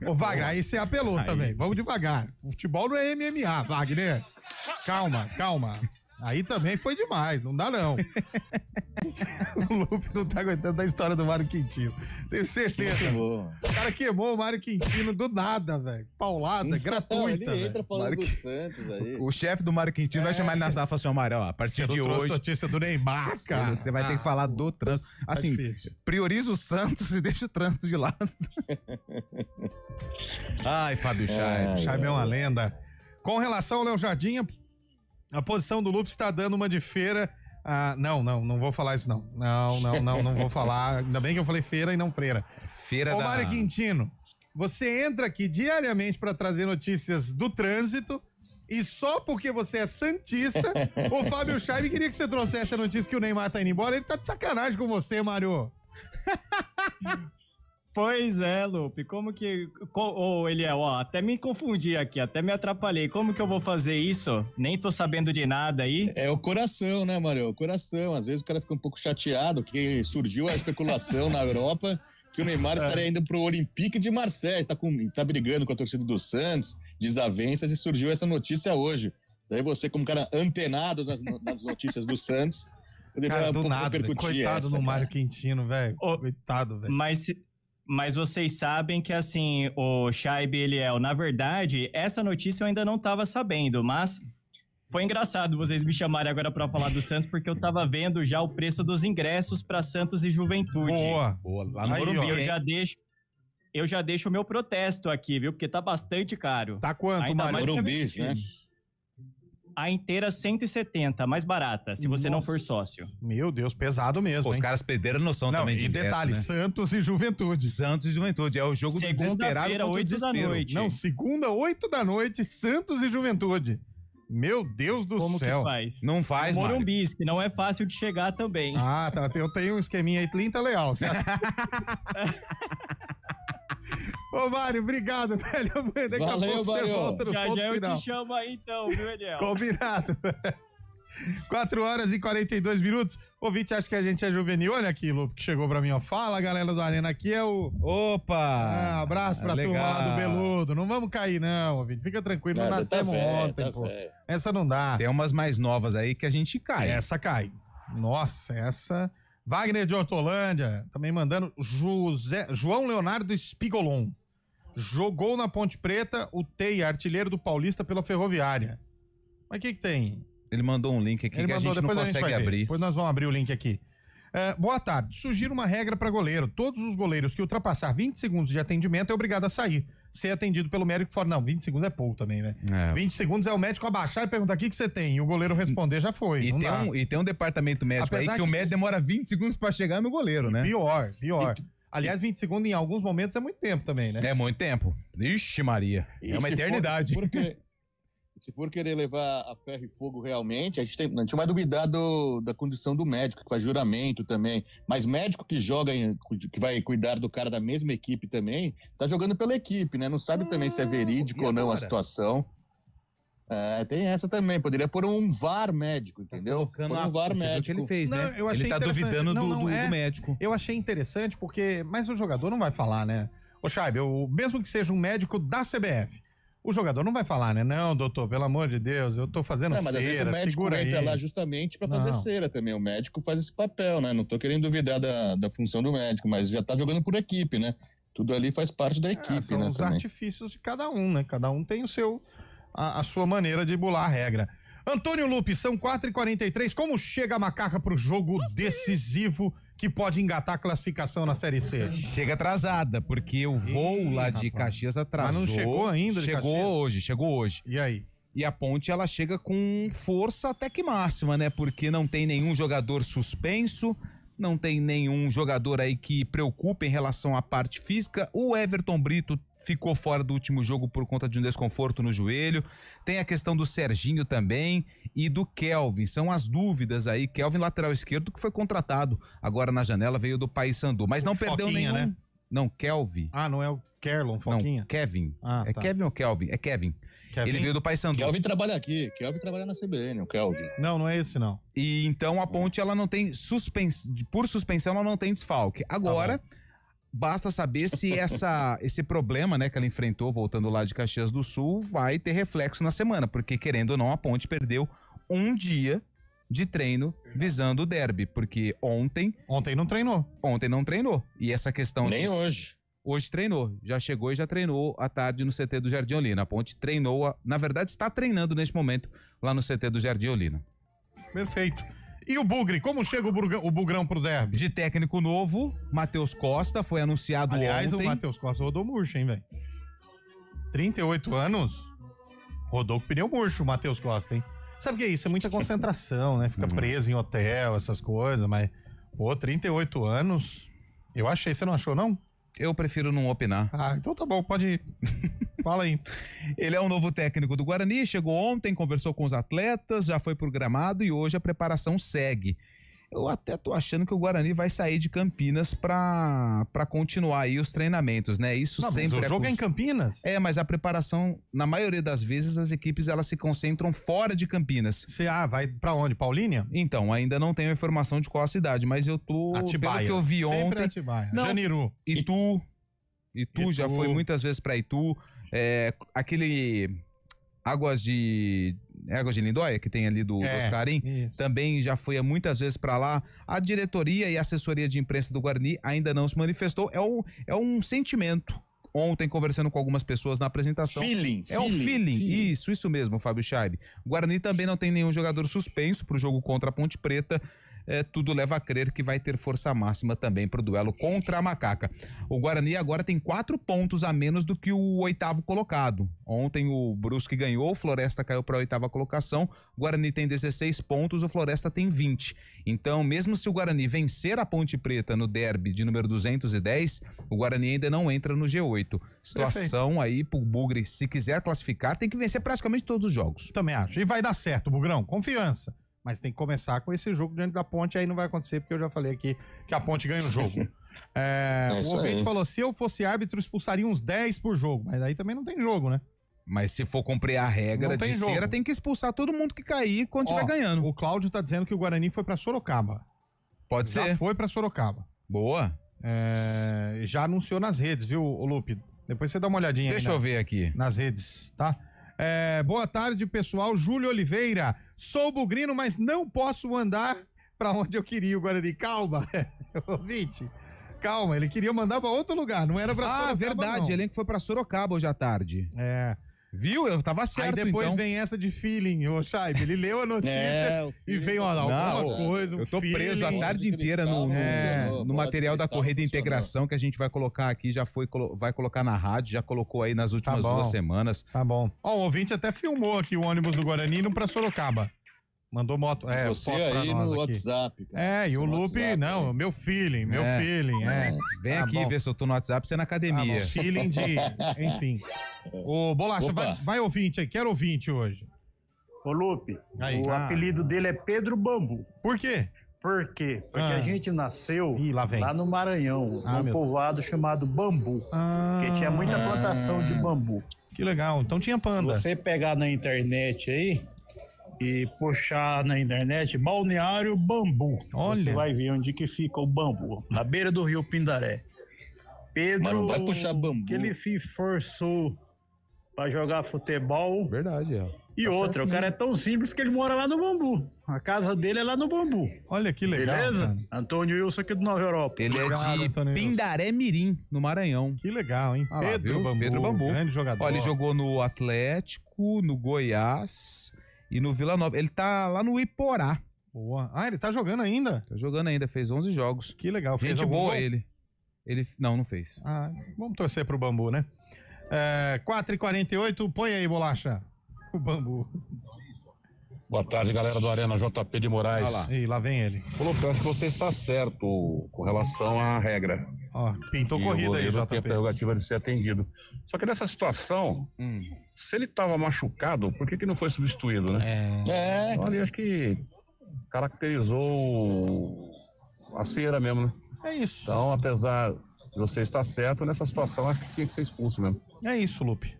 Ô, Wagner, aí você apelou também. Vamos devagar. O futebol não é MMA, Wagner. Calma. Aí também foi demais, não dá não. O Lupe não tá aguentando da história do Mário Quintino. Tenho certeza. O cara queimou o Mário Quintino do nada, velho. Paulada, gratuita.
Ele entra falando do Santos aí.
O chefe do Mário Quintino vai chamar ele na sala e falar assim, Amarelo, a partir de hoje...
notícia do Neymar, cara.
Você vai ter que falar do trânsito. Assim, prioriza o Santos e deixa o trânsito de lado. Ai, Fábio Chaves.
Chaves é uma lenda. Com relação ao Léo Jardim, a posição do Lupe está dando uma de feira. Não vou falar isso, não. Não vou falar. Ainda bem que eu falei feira e não freira. Ô, Mário Quintino, você entra aqui diariamente para trazer notícias do trânsito e só porque você é santista, o Fábio Chaves queria que você trouxesse a notícia que o Neymar tá indo embora. Ele tá de sacanagem com você, Mário.
Pois é, Lupe, como que... Eliel, até me confundi aqui, até me atrapalhei. Como que eu vou fazer isso? Nem tô sabendo de nada aí.
É o coração, né, Mário? O coração. Às vezes o cara fica um pouco chateado, porque surgiu a especulação na Europa que o Neymar estaria indo pro Olympique de Marseille. Tá brigando com a torcida do Santos, desavenças, e surgiu essa notícia hoje. Daí você, como cara antenado nas notícias do Santos...
Cara, do nada, coitado do Mário Quintino, velho. Coitado, velho.
Mas vocês sabem que, assim, o Chaib, Eliel, na verdade, essa notícia eu ainda não tava sabendo, mas foi engraçado vocês me chamarem agora para falar do Santos, porque eu tava vendo já o preço dos ingressos para Santos e Juventude.
Boa. Lá no
Morumbi, eu já deixo... eu já deixo o meu protesto aqui, viu? Porque tá bastante caro.
Tá quanto, Mário?
Morumbis, né?
A inteira 170, mais barata, se você não for sócio.
Meu Deus, pesado mesmo.
Pô, os caras perderam noção também de ingresso,
detalhe,
né?
Santos e Juventude.
Santos e Juventude, é o jogo do desesperado contra o
8
desespero.
da noite.
Não, segunda, 8 da noite, Santos e Juventude. Meu Deus do
Como
céu.
que faz?
Não faz, Mário.
Morumbis, que não é fácil de chegar também.
Ah, tá. Eu tenho um esqueminha aí, 30 leal. Ô, Mário, obrigado, velho. Daqui a pouco você volta no ponto
já
final.
Eu te chamo aí então, viu, Eliel?
Combinado. 4h40. Ouvinte, acha que a gente é juvenil? Olha aqui, Lu, que chegou pra mim, ó. Fala, galera do Arena, aqui é o...
Opa!
Abraço pra turma lá do Beludo. Não vamos cair, não, ouvinte. Fica tranquilo, não nascemos ontem, pô. Essa não dá.
Tem umas mais novas aí que a gente cai.
Essa cai. Nossa, essa... Wagner de Hortolândia, também mandando. João Leonardo Spigolon. Jogou na Ponte Preta o Teia, artilheiro do Paulista pela Ferroviária. Mas o que tem?
Ele mandou um link aqui que a gente não consegue abrir.
Depois nós vamos abrir o link aqui. Boa tarde. Sugiro uma regra para goleiro. Todos os goleiros que ultrapassar 20 segundos de atendimento é obrigado a sair. Ser atendido pelo médico fora. Não, 20 segundos é pouco também, né? 20 segundos é o médico abaixar e perguntar o que você tem. E o goleiro responder, já foi.
E tem um departamento médico aí que o médico demora 20 segundos para chegar no goleiro, né?
Pior. Aliás, 20 segundos em alguns momentos é muito tempo também, né?
É muito tempo. Ixi, Maria. É uma eternidade.
Se for querer levar a ferro e fogo realmente, a gente vai duvidar da condição do médico, que faz juramento também. Mas médico que joga, que vai cuidar do cara da mesma equipe também, tá jogando pela equipe, né? Não sabe também se é verídico ou não a situação. Tem essa também. Poderia pôr um VAR médico, entendeu?
Pôr um VAR médico. Que ele fez, né?
Eu achei
ele tá duvidando do médico.
Eu achei interessante porque... Mas o jogador não vai falar, né? Ô, Chaib, mesmo que seja um médico da CBF, o jogador não vai falar, né? Não, doutor, pelo amor de Deus, eu tô fazendo cera,
mas às vezes o médico
segura
entra
aí.
lá justamente pra fazer cera também. O médico faz esse papel, né? Não tô querendo duvidar da função do médico, mas já tá jogando por equipe, né? Tudo ali faz parte da equipe,
são
né?
Os artifícios de cada um, né? Cada um tem a sua maneira de bular a regra. Antônio Lupe, são 4h43. Como chega a Macaca pro jogo decisivo que pode engatar a classificação na Série C?
Chega atrasada, porque o voo lá de Caxias atrasou.
Mas não chegou ainda?
Chegou hoje.
E aí?
E a Ponte, ela chega com força até que máxima, né? Porque não tem nenhum jogador suspenso, não tem nenhum jogador aí que preocupe em relação à parte física. O Everton Brito ficou fora do último jogo por conta de um desconforto no joelho. Tem a questão do Serginho também e do Kelvin. São as dúvidas aí. Kelvin, lateral esquerdo, que foi contratado agora na janela, veio do Paysandu. Mas não perdeu
Foquinha,
nenhum...
né?
Não, Kelvin.
Ah, não é o Kerlon, Foquinha?
Não, Kevin.
Tá.
Kevin ou Kelvin? É Kevin. Ele veio do Paysandu.
Kelvin trabalha aqui. Kelvin trabalha na CBN, o Kelvin.
Não é esse, não.
E então a Ponte, ela não tem por suspensão, ela não tem desfalque. Agora, basta saber se esse problema, né, que ela enfrentou voltando lá de Caxias do Sul vai ter reflexo na semana, porque querendo ou não, a Ponte perdeu um dia de treino visando o derby, porque ontem não treinou. E essa questão
nem hoje.
Hoje treinou, já chegou e já treinou à tarde no CT do Jardim Olina. A Ponte treinou, na verdade está treinando neste momento lá no CT do Jardim Olina.
Perfeito. E o Bugre, como chega o Bugrão pro derby?
De técnico novo, Matheus Costa, foi anunciado ontem.
Aliás, o Matheus Costa rodou murcho, hein, velho? 38 anos, rodou com pneu murcho o Matheus Costa, hein? Sabe o que é isso? É muita concentração, né? Fica preso em hotel, essas coisas, mas... Pô, 38 anos, eu achei, você não achou, não?
Eu prefiro não opinar.
Ah, então tá bom, pode ir. Fala aí.
Ele é o novo técnico do Guarani, chegou ontem, conversou com os atletas, já foi pro gramado e hoje a preparação segue. Eu até tô achando que o Guarani vai sair de Campinas pra continuar aí os treinamentos, né? Isso
não,
sempre
mas o jogo é em Campinas?
É, mas a preparação, na maioria das vezes, as equipes elas se concentram fora de Campinas.
Vai pra onde? Paulínia?
Então, ainda não tenho informação de qual a cidade, mas eu tô...
Atibaia.
Pelo que eu vi ontem...
Atibaia.
Não,
Janiru.
Itu já foi muitas vezes pra Itu. Aquele... Águas de Lindóia, que tem ali do Oscarim, também já foi muitas vezes para lá. A diretoria e a assessoria de imprensa do Guarani ainda não se manifestou. É um sentimento. Ontem, conversando com algumas pessoas na apresentação.
Feeling.
Um feeling. Isso mesmo, Fábio Chaib. O Guarani também não tem nenhum jogador suspenso pro jogo contra a Ponte Preta. tudo leva a crer que vai ter força máxima também para o duelo contra a Macaca. O Guarani agora tem 4 pontos a menos do que o 8º colocado. Ontem o Brusque ganhou, o Floresta caiu para a 8ª colocação, o Guarani tem 16 pontos, o Floresta tem 20. Então, mesmo se o Guarani vencer a Ponte Preta no derby de número 210, o Guarani ainda não entra no G8. Situação aí pro Bugre, se quiser classificar, tem que vencer praticamente todos os jogos.
Também acho. E vai dar certo, Bugrão. Confiança. Mas tem que começar com esse jogo diante da Ponte, aí não vai acontecer, porque eu já falei aqui que a Ponte ganha o jogo. O ouvinte falou, se eu fosse árbitro, expulsaria uns 10 por jogo. Mas aí também não tem jogo, né?
Mas se for cumprir a regra de cera, tem que expulsar todo mundo que cair quando estiver ganhando.
O Cláudio tá dizendo que o Guarani foi pra Sorocaba.
Pode ser.
Já foi pra Sorocaba.
Boa.
Já anunciou nas redes, viu, Lupe? Depois você dá uma olhadinha.
Deixa eu ver aqui.
Nas redes, tá? Boa tarde, pessoal. Júlio Oliveira. Sou bugrino, mas não posso andar pra onde eu queria o Guarani. Calma, ouvinte. Calma, ele queria mandar pra outro lugar, não era pra Sorocaba.
Ah, verdade, ele foi pra Sorocaba hoje à tarde. Viu? Eu tava certo,
aí depois
então.
Vem essa de feeling, ô Chaib. Ele leu a notícia e veio, alguma coisa.
Eu tô preso a tarde inteira no material da Corrida Integração que a gente vai colocar aqui, vai colocar na rádio, já colocou aí nas últimas 2 semanas.
Tá bom. Ó, o ouvinte até filmou aqui o ônibus do Guarani indo pra Sorocaba. Mandou moto.
Você aí no
aqui.
WhatsApp, cara.
E o Lupe, não, meu feeling.
Vem aqui ver se eu tô no WhatsApp, você é na academia.
Feeling de... Enfim. Ô, Bolacha, vai ouvinte aí. Quero ouvinte hoje.
Ô, Lupe, o apelido dele é Pedro Bambu.
Por quê?
Por quê? Porque a gente nasceu lá no Maranhão, num povoado chamado Bambu. Porque tinha muita plantação de bambu.
Que legal, então tinha panda.
Se você pegar na internet aí e puxar na internet Balneário Bambu.
Olha.
Você vai ver onde que fica o bambu. Na beira do rio Pindaré. Pedro,
mas não vai puxar bambu.
Que ele se esforçou pra jogar futebol.
Verdade,
E outra, o cara é tão simples que ele mora lá no Bambu. A casa dele é lá no Bambu.
Olha que legal.
Beleza?
Cara.
Antônio Wilson aqui do Nova Europa.
Ele é de Pindaré Mirim, no Maranhão.
Que legal, hein?
Pedro Bambu.
Grande jogador.
Olha, ele jogou no Atlético, no Goiás e no Vila Nova. Ele tá lá no Iporá.
Boa. Ele tá jogando ainda?
Tá jogando ainda, fez 11 jogos.
Que legal.
Gente boa ele. Não fez.
Vamos torcer pro Bambu, né? 4h48, põe aí, Bolacha. O Bambu.
Boa tarde, galera do Arena JP de Moraes.
Lá vem ele.
Eu acho que você está certo com relação à regra.
Pintou corrida aí, JP.
Tem a prerrogativa de ser atendido. Só que nessa situação, se ele estava machucado, por que não foi substituído, né? Então, ali acho que caracterizou a cera mesmo, né?
É isso.
Então, apesar de você estar certo, nessa situação acho que tinha que ser expulso mesmo.
É isso, Lupe.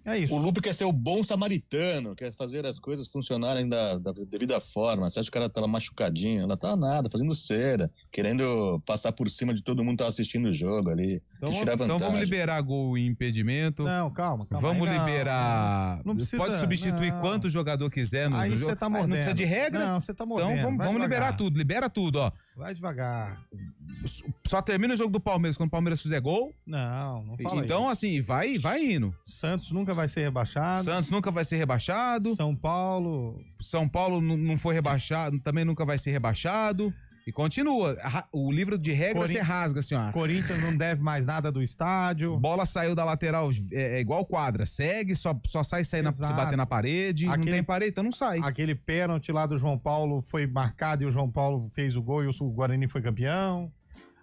É isso.
O Lupe quer ser o bom samaritano, quer fazer as coisas funcionarem da devida forma. Você acha que o cara tava machucadinho? Ela tava nada, fazendo cera, querendo passar por cima de todo mundo que tava assistindo o jogo ali.
Então vamos liberar gol e impedimento.
Não, calma.
Vamos liberar.
Não precisa,
pode substituir quanto jogador quiser no jogo.
Aí você tá mordendo.
Não precisa de regra?
Não, você tá mordendo.
Então vamos liberar tudo. Libera tudo, ó.
Vai devagar.
Só termina o jogo do Palmeiras quando o Palmeiras fizer gol.
Não fala
então,
isso.
assim, vai indo.
Santos nunca vai ser rebaixado. São Paulo
não foi rebaixado, também nunca vai ser rebaixado. E continua. O livro de regras você rasga, assim, ó.
Corinthians não deve mais nada do estádio.
Bola saiu da lateral, é igual quadra. Segue, só sai se bater na parede. Não tem parede, então não sai.
Aquele pênalti lá do João Paulo foi marcado e o João Paulo fez o gol e o Guarani foi campeão.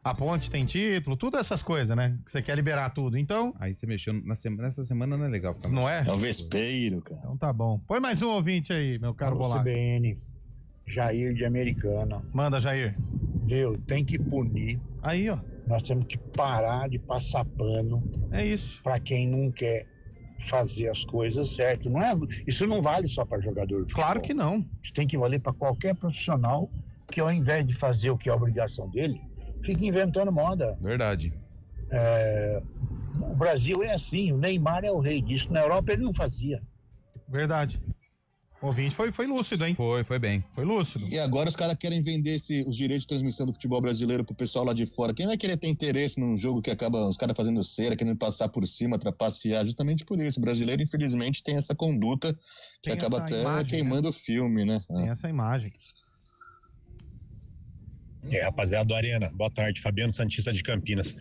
A Ponte tem título, tudo essas coisas, né? Que você quer liberar tudo, então...
Aí você mexeu nessa semana, não é legal.
Não é?
É o vespeiro, cara.
Então tá bom. Põe mais um ouvinte aí, meu caro Bolacha.
CBN, Jair de Americana.
Manda, Jair.
Viu? Tem que punir.
Aí, ó.
Nós temos que parar de passar pano.
É isso.
Pra quem não quer fazer as coisas certas. Isso não vale só para jogador de futebol.
Claro que não.
Isso tem que valer para qualquer profissional que, ao invés de fazer o que é a obrigação dele, fica inventando moda.
Verdade.
O Brasil é assim, o Neymar é o rei disso. Na Europa ele não fazia.
Verdade. O ouvinte foi lúcido, hein?
Foi bem.
Foi lúcido.
E agora os caras querem vender os direitos de transmissão do futebol brasileiro pro pessoal lá de fora. Quem vai querer ter interesse num jogo que acaba os caras fazendo cera, querendo passar por cima, trapacear? Justamente por isso. O brasileiro, infelizmente, tem essa conduta que acaba até queimando o filme, né?
Tem essa imagem.
Rapaziada do Arena, boa tarde, Fabiano Santista de Campinas.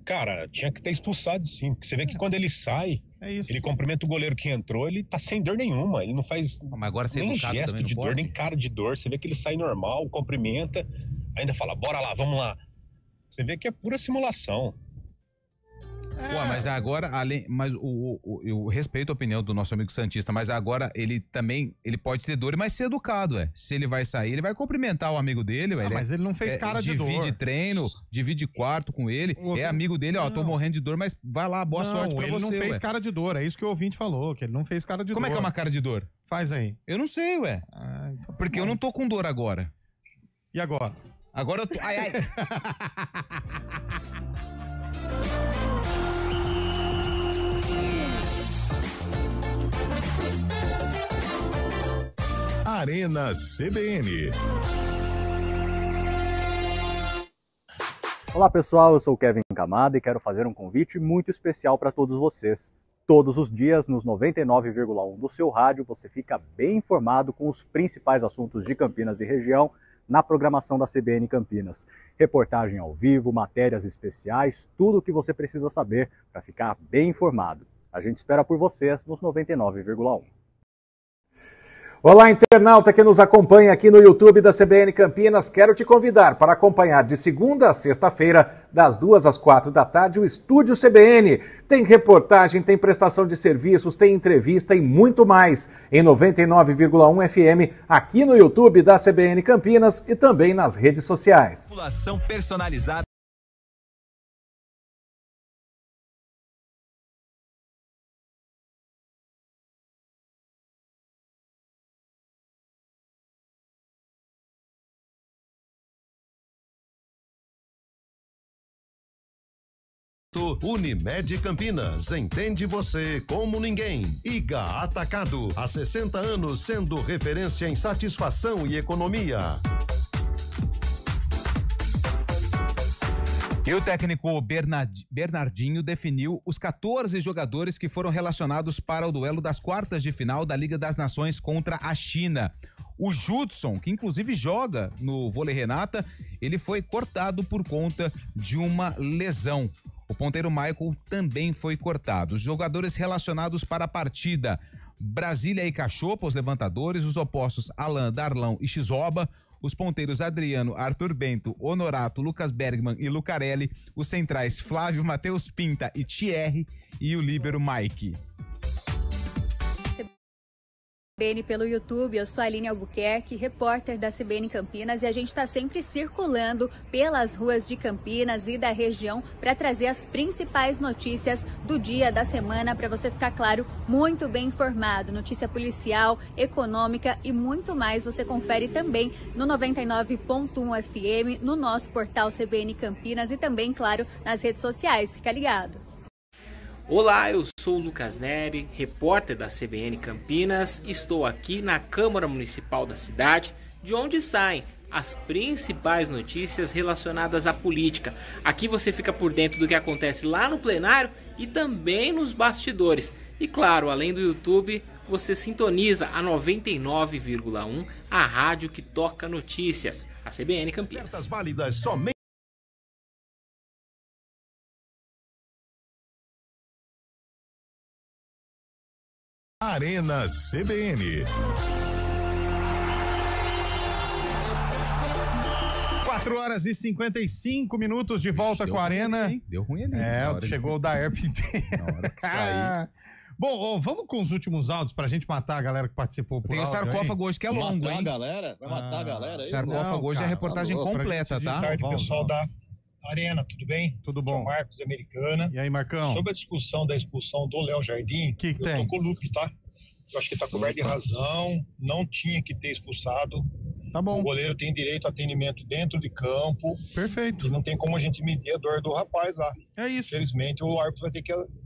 Cara, tinha que ter expulsado sim, porque você vê que quando ele sai, ele cumprimenta o goleiro que entrou, ele tá sem dor nenhuma, ele não faz
mas agora
nem gesto de dor, nem cara de dor, você vê que ele sai normal, cumprimenta, ainda fala, bora lá, vamos lá. Você vê que é pura simulação.
Pô, mas agora, mas eu respeito a opinião do nosso amigo Santista, mas agora ele pode ter dor, mas ser educado, Se ele vai sair, ele vai cumprimentar o amigo dele,
mas ele não fez cara de dor.
Divide treino, divide quarto com ele, é amigo dele, tô morrendo de dor, mas vai lá, boa sorte pra você.
Ele não fez cara de dor, é isso que o ouvinte falou, que ele não fez cara de dor.
Como é que é uma cara de dor?
Faz aí.
Eu não sei,
então
porque eu não tô com dor agora.
E agora?
Agora eu tô... Ai.
Arena CBN.
Olá pessoal, eu sou o Kevin Camada e quero fazer um convite muito especial para todos vocês. Todos os dias, nos 99,1 do seu rádio, você fica bem informado com os principais assuntos de Campinas e região na programação da CBN Campinas. Reportagem ao vivo, matérias especiais, tudo o que você precisa saber para ficar bem informado. A gente espera por vocês nos 99,1. Olá, internauta que nos acompanha aqui no YouTube da CBN Campinas. Quero te convidar para acompanhar de segunda a sexta-feira, das 2 às 4 da tarde, o Estúdio CBN. Tem reportagem, tem prestação de serviços, tem entrevista e muito mais em 99,1 FM, aqui no YouTube da CBN Campinas e também nas redes sociais.
População personalizada.
Unimed Campinas, entende você como ninguém. IGA Atacado, há 60 anos sendo referência em satisfação e economia.
E o técnico Bernardinho definiu os 14 jogadores que foram relacionados para o duelo das quartas de final da Liga das Nações contra a China. O Judson, que inclusive joga no vôlei Renata, ele foi cortado por conta de uma lesão. O ponteiro Michael também foi cortado. Os jogadores relacionados para a partida: Brasília e Cachopa, os levantadores, os opostos Alan, Darlão e Xizoba, os ponteiros Adriano, Arthur Bento, Honorato, Lucas Bergman e Lucarelli, os centrais Flávio, Matheus Pinta e Thierry e o líbero Mike.
CBN pelo YouTube, eu sou a Aline Albuquerque, repórter da CBN Campinas, e a gente está sempre circulando pelas ruas de Campinas e da região para trazer as principais notícias do dia, da semana, para você ficar, claro, muito bem informado. Notícia policial, econômica e muito mais você confere também no 99.1 FM, no nosso portal CBN Campinas e também, claro, nas redes sociais. Fica ligado.
Olá, eu sou o Lucas Neri, repórter da CBN Campinas. Estou aqui na Câmara Municipal da cidade, de onde saem as principais notícias relacionadas à política. Aqui você fica por dentro do que acontece lá no plenário e também nos bastidores. E claro, além do YouTube, você sintoniza a 99,1, a rádio que toca notícias, a CBN Campinas.
Válidas somente.
Arena CBN.
4 horas e 55 minutos de volta com a Arena.
Deu ruim ali.
Chegou o Daerp inteiro.
Na hora que sair.
Bom, vamos com os últimos áudios pra gente matar a galera que participou por
Tem o sarcófago hoje que é longo,
matar
hein?
A galera? Vai matar a galera aí?
Sarcófago hoje é a reportagem completa, tá?
Boa tarde, pessoal da Arena, tudo bem?
Tudo bom.
Marcos, Americana.
E aí, Marcão?
Sobre a discussão da expulsão do Léo Jardim,
que tem?
Eu tô com o Lupe, tá? Eu acho que tá coberto de razão, não tinha que ter expulsado.
Tá bom.
O goleiro tem direito a atendimento dentro de campo.
Perfeito.
E não tem como a gente medir a dor do rapaz lá.
É isso.
Infelizmente, o árbitro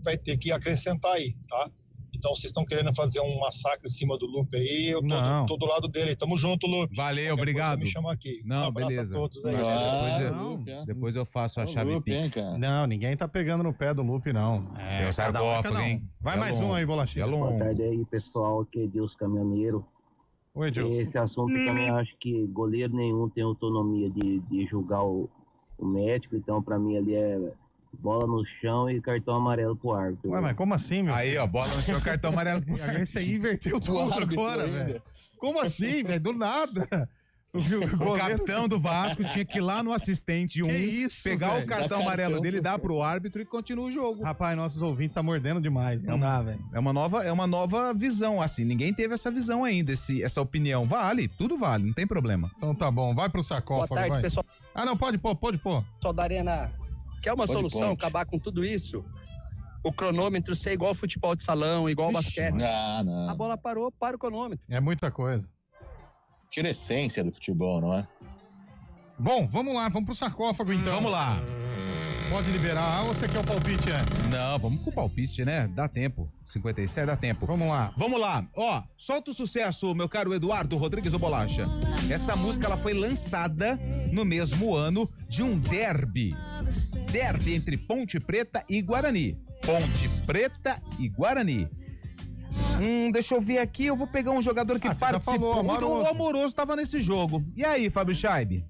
vai ter que acrescentar aí, tá? Então, vocês estão querendo fazer um massacre em cima do Lupe aí, eu tô do lado dele. Tamo junto, Lupe.
Valeu, obrigado.
Me chama aqui.
Não, beleza.
A todos aí.
Depois eu faço a chave
Lupe,
Pix.
Não, ninguém tá pegando no pé do Lupe, não.
É o sarcófago, hein?
Vai mais um aí, Bolachinha.
Boa tarde aí, pessoal. Aqui é Deus Caminhoneiro.
Oi, Diogo.
Esse assunto também acho que goleiro nenhum tem autonomia de julgar o médico, então pra mim ali é bola no chão e cartão amarelo pro árbitro.
Ué, mas como assim, meu
filho? Aí, ó, bola no chão, cartão amarelo pro
árbitro. Esse aí inverteu tudo agora, velho. Como assim, velho? Do nada.
O capitão do Vasco tinha que ir lá no assistente pegar o cartão amarelo dele, dar pro árbitro e continua o jogo.
Rapaz, nossos ouvintes tá mordendo demais. Não dá, velho.
É uma nova visão, assim. Ninguém teve essa visão ainda, essa opinião. Vale, tudo vale, não tem problema.
Então tá bom, vai pro sarcófago.
Boa tarde,
vai.
pessoal.
Ah, não, pode pôr.
Pessoal da Arena, quer uma solução, acabar com tudo isso? O cronômetro ser igual ao futebol de salão, igual ao basquete.
Não.
A bola parou, para o cronômetro.
É muita coisa.
Tira a essência do futebol, não é?
Bom, vamos lá, vamos pro sarcófago então.
Vamos lá.
Pode liberar, ou você quer o palpite,
Não, vamos com o palpite, né? Dá tempo. 57 dá tempo.
Vamos lá.
Vamos lá. Ó, solta o sucesso, meu caro Eduardo Rodrigues ou Bolacha. Essa música, ela foi lançada no mesmo ano de um derby. Derby entre Ponte Preta e Guarani. Ponte Preta e Guarani. Deixa eu ver aqui, eu vou pegar um jogador que participou. O Amoroso tava nesse jogo. E aí, Fábio Scheibe?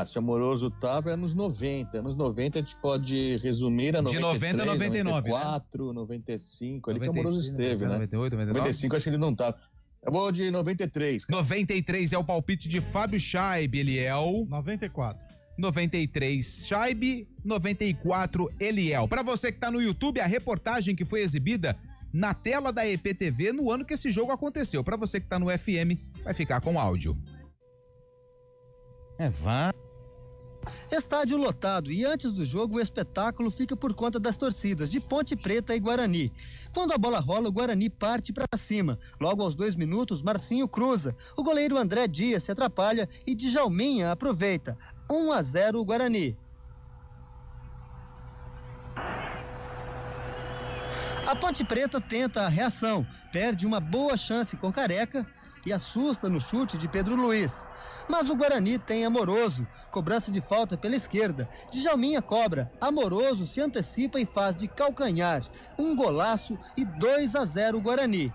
Se o Amoroso tava, é anos 90. Anos 90 a gente pode resumir a 93,
de 90 a 99,
94,
né?
95, ali que o Amoroso esteve,
98, 99.
95 acho que ele não tava. Eu vou de 93.
Cara. 93 é o palpite de Fábio Scheibe, Eliel.
94.
93 Scheibe, 94 Eliel. Pra você que tá no YouTube, a reportagem que foi exibida na tela da EPTV no ano que esse jogo aconteceu. Pra você que tá no FM, vai ficar com áudio. Vá.
Estádio lotado e antes do jogo o espetáculo fica por conta das torcidas de Ponte Preta e Guarani. Quando a bola rola, o Guarani parte para cima. Logo aos 2 minutos, Marcinho cruza. O goleiro André Dias se atrapalha e Djalminha aproveita. 1-0 o Guarani. A Ponte Preta tenta a reação, perde uma boa chance com Careca e assusta no chute de Pedro Luiz. Mas o Guarani tem Amoroso, cobrança de falta pela esquerda. Djalminha cobra, Amoroso se antecipa e faz de calcanhar. Um golaço e 2-0 o Guarani.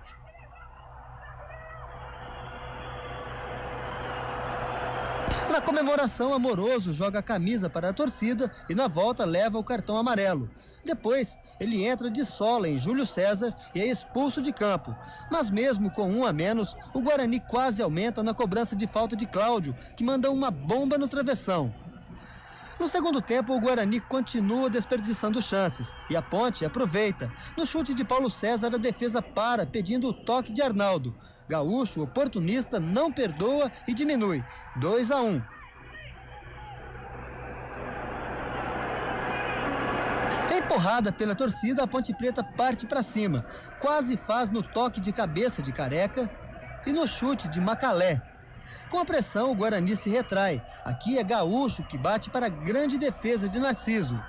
Na comemoração, Amoroso joga a camisa para a torcida e na volta leva o cartão amarelo. Depois, ele entra de sola em Júlio César e é expulso de campo. Mas mesmo com 1 a menos, o Guarani quase aumenta na cobrança de falta de Cláudio, que manda uma bomba no travessão. No segundo tempo, o Guarani continua desperdiçando chances e a Ponte aproveita. No chute de Paulo César, a defesa para, pedindo o toque de Arnaldo. Gaúcho, oportunista, não perdoa e diminui. 2-1. Empurrada pela torcida, a Ponte Preta parte para cima. Quase faz no toque de cabeça de Careca e no chute de Macalé. Com a pressão, o Guarani se retrai. Aqui é Gaúcho que bate para a grande defesa de Narciso.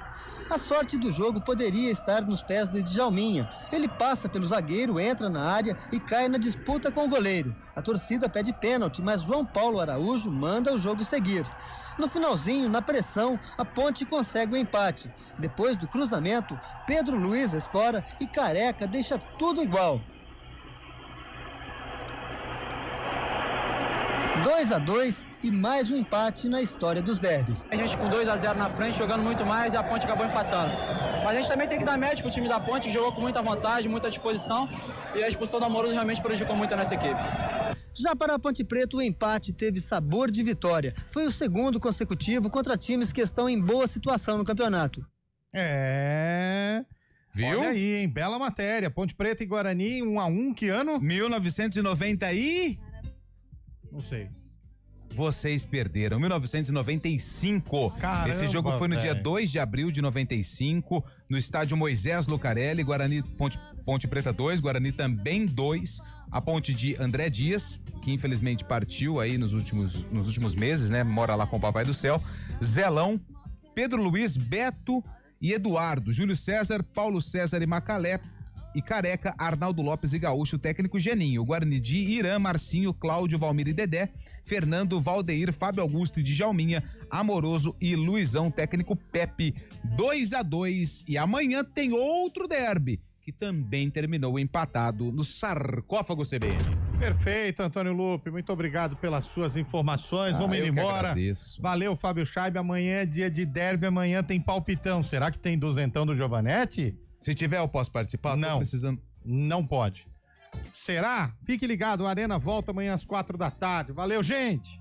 A sorte do jogo poderia estar nos pés de Djalminha. Ele passa pelo zagueiro, entra na área e cai na disputa com o goleiro. A torcida pede pênalti, mas João Paulo Araújo manda o jogo seguir. No finalzinho, na pressão, a Ponte consegue o empate. Depois do cruzamento, Pedro Luiz escora e Careca deixa tudo igual. 2-2 e mais um empate na história dos derbys.
A gente com 2-0 na frente, jogando muito mais e a Ponte acabou empatando. Mas a gente também tem que dar mérito pro time da Ponte, que jogou com muita vontade, muita disposição, e a expulsão do Amoroso realmente prejudicou muito a nossa equipe.
Já para a Ponte Preta, o empate teve sabor de vitória. Foi o segundo consecutivo contra times que estão em boa situação no campeonato.
Viu? Olha aí, hein? Bela matéria. Ponte Preta e Guarani, 1-1, que ano?
1990 e...
Não sei.
Vocês perderam. 1995.
Caramba,
esse jogo foi no dia 2 de abril de 95, no estádio Moisés Lucarelli, Guarani Ponte Preta 2, Guarani também 2. A Ponte de André Dias, que infelizmente partiu aí nos últimos meses, né? Mora lá com o Papai do Céu. Zelão, Pedro Luiz, Beto e Eduardo, Júlio César, Paulo César e Macalé. E Careca, Arnaldo Lopes e Gaúcho, técnico Geninho, Guarani de Irã, Marcinho, Cláudio, Valmir e Dedé, Fernando, Valdeir, Fábio Augusto e Djalminha, Amoroso e Luizão, técnico Pepe. 2-2 e amanhã tem outro derby, que também terminou empatado no sarcófago CBN.
Perfeito, Antônio Lupe. Muito obrigado pelas suas informações. Vamos indo embora. Valeu, Fábio Scheibe. Amanhã é dia de derby, amanhã tem palpitão. Será que tem duzentão do Giovanetti?
Se tiver, eu posso participar?
Não.
Tô precisando.
Não pode. Será? Fique ligado, a Arena volta amanhã às 4 da tarde. Valeu, gente!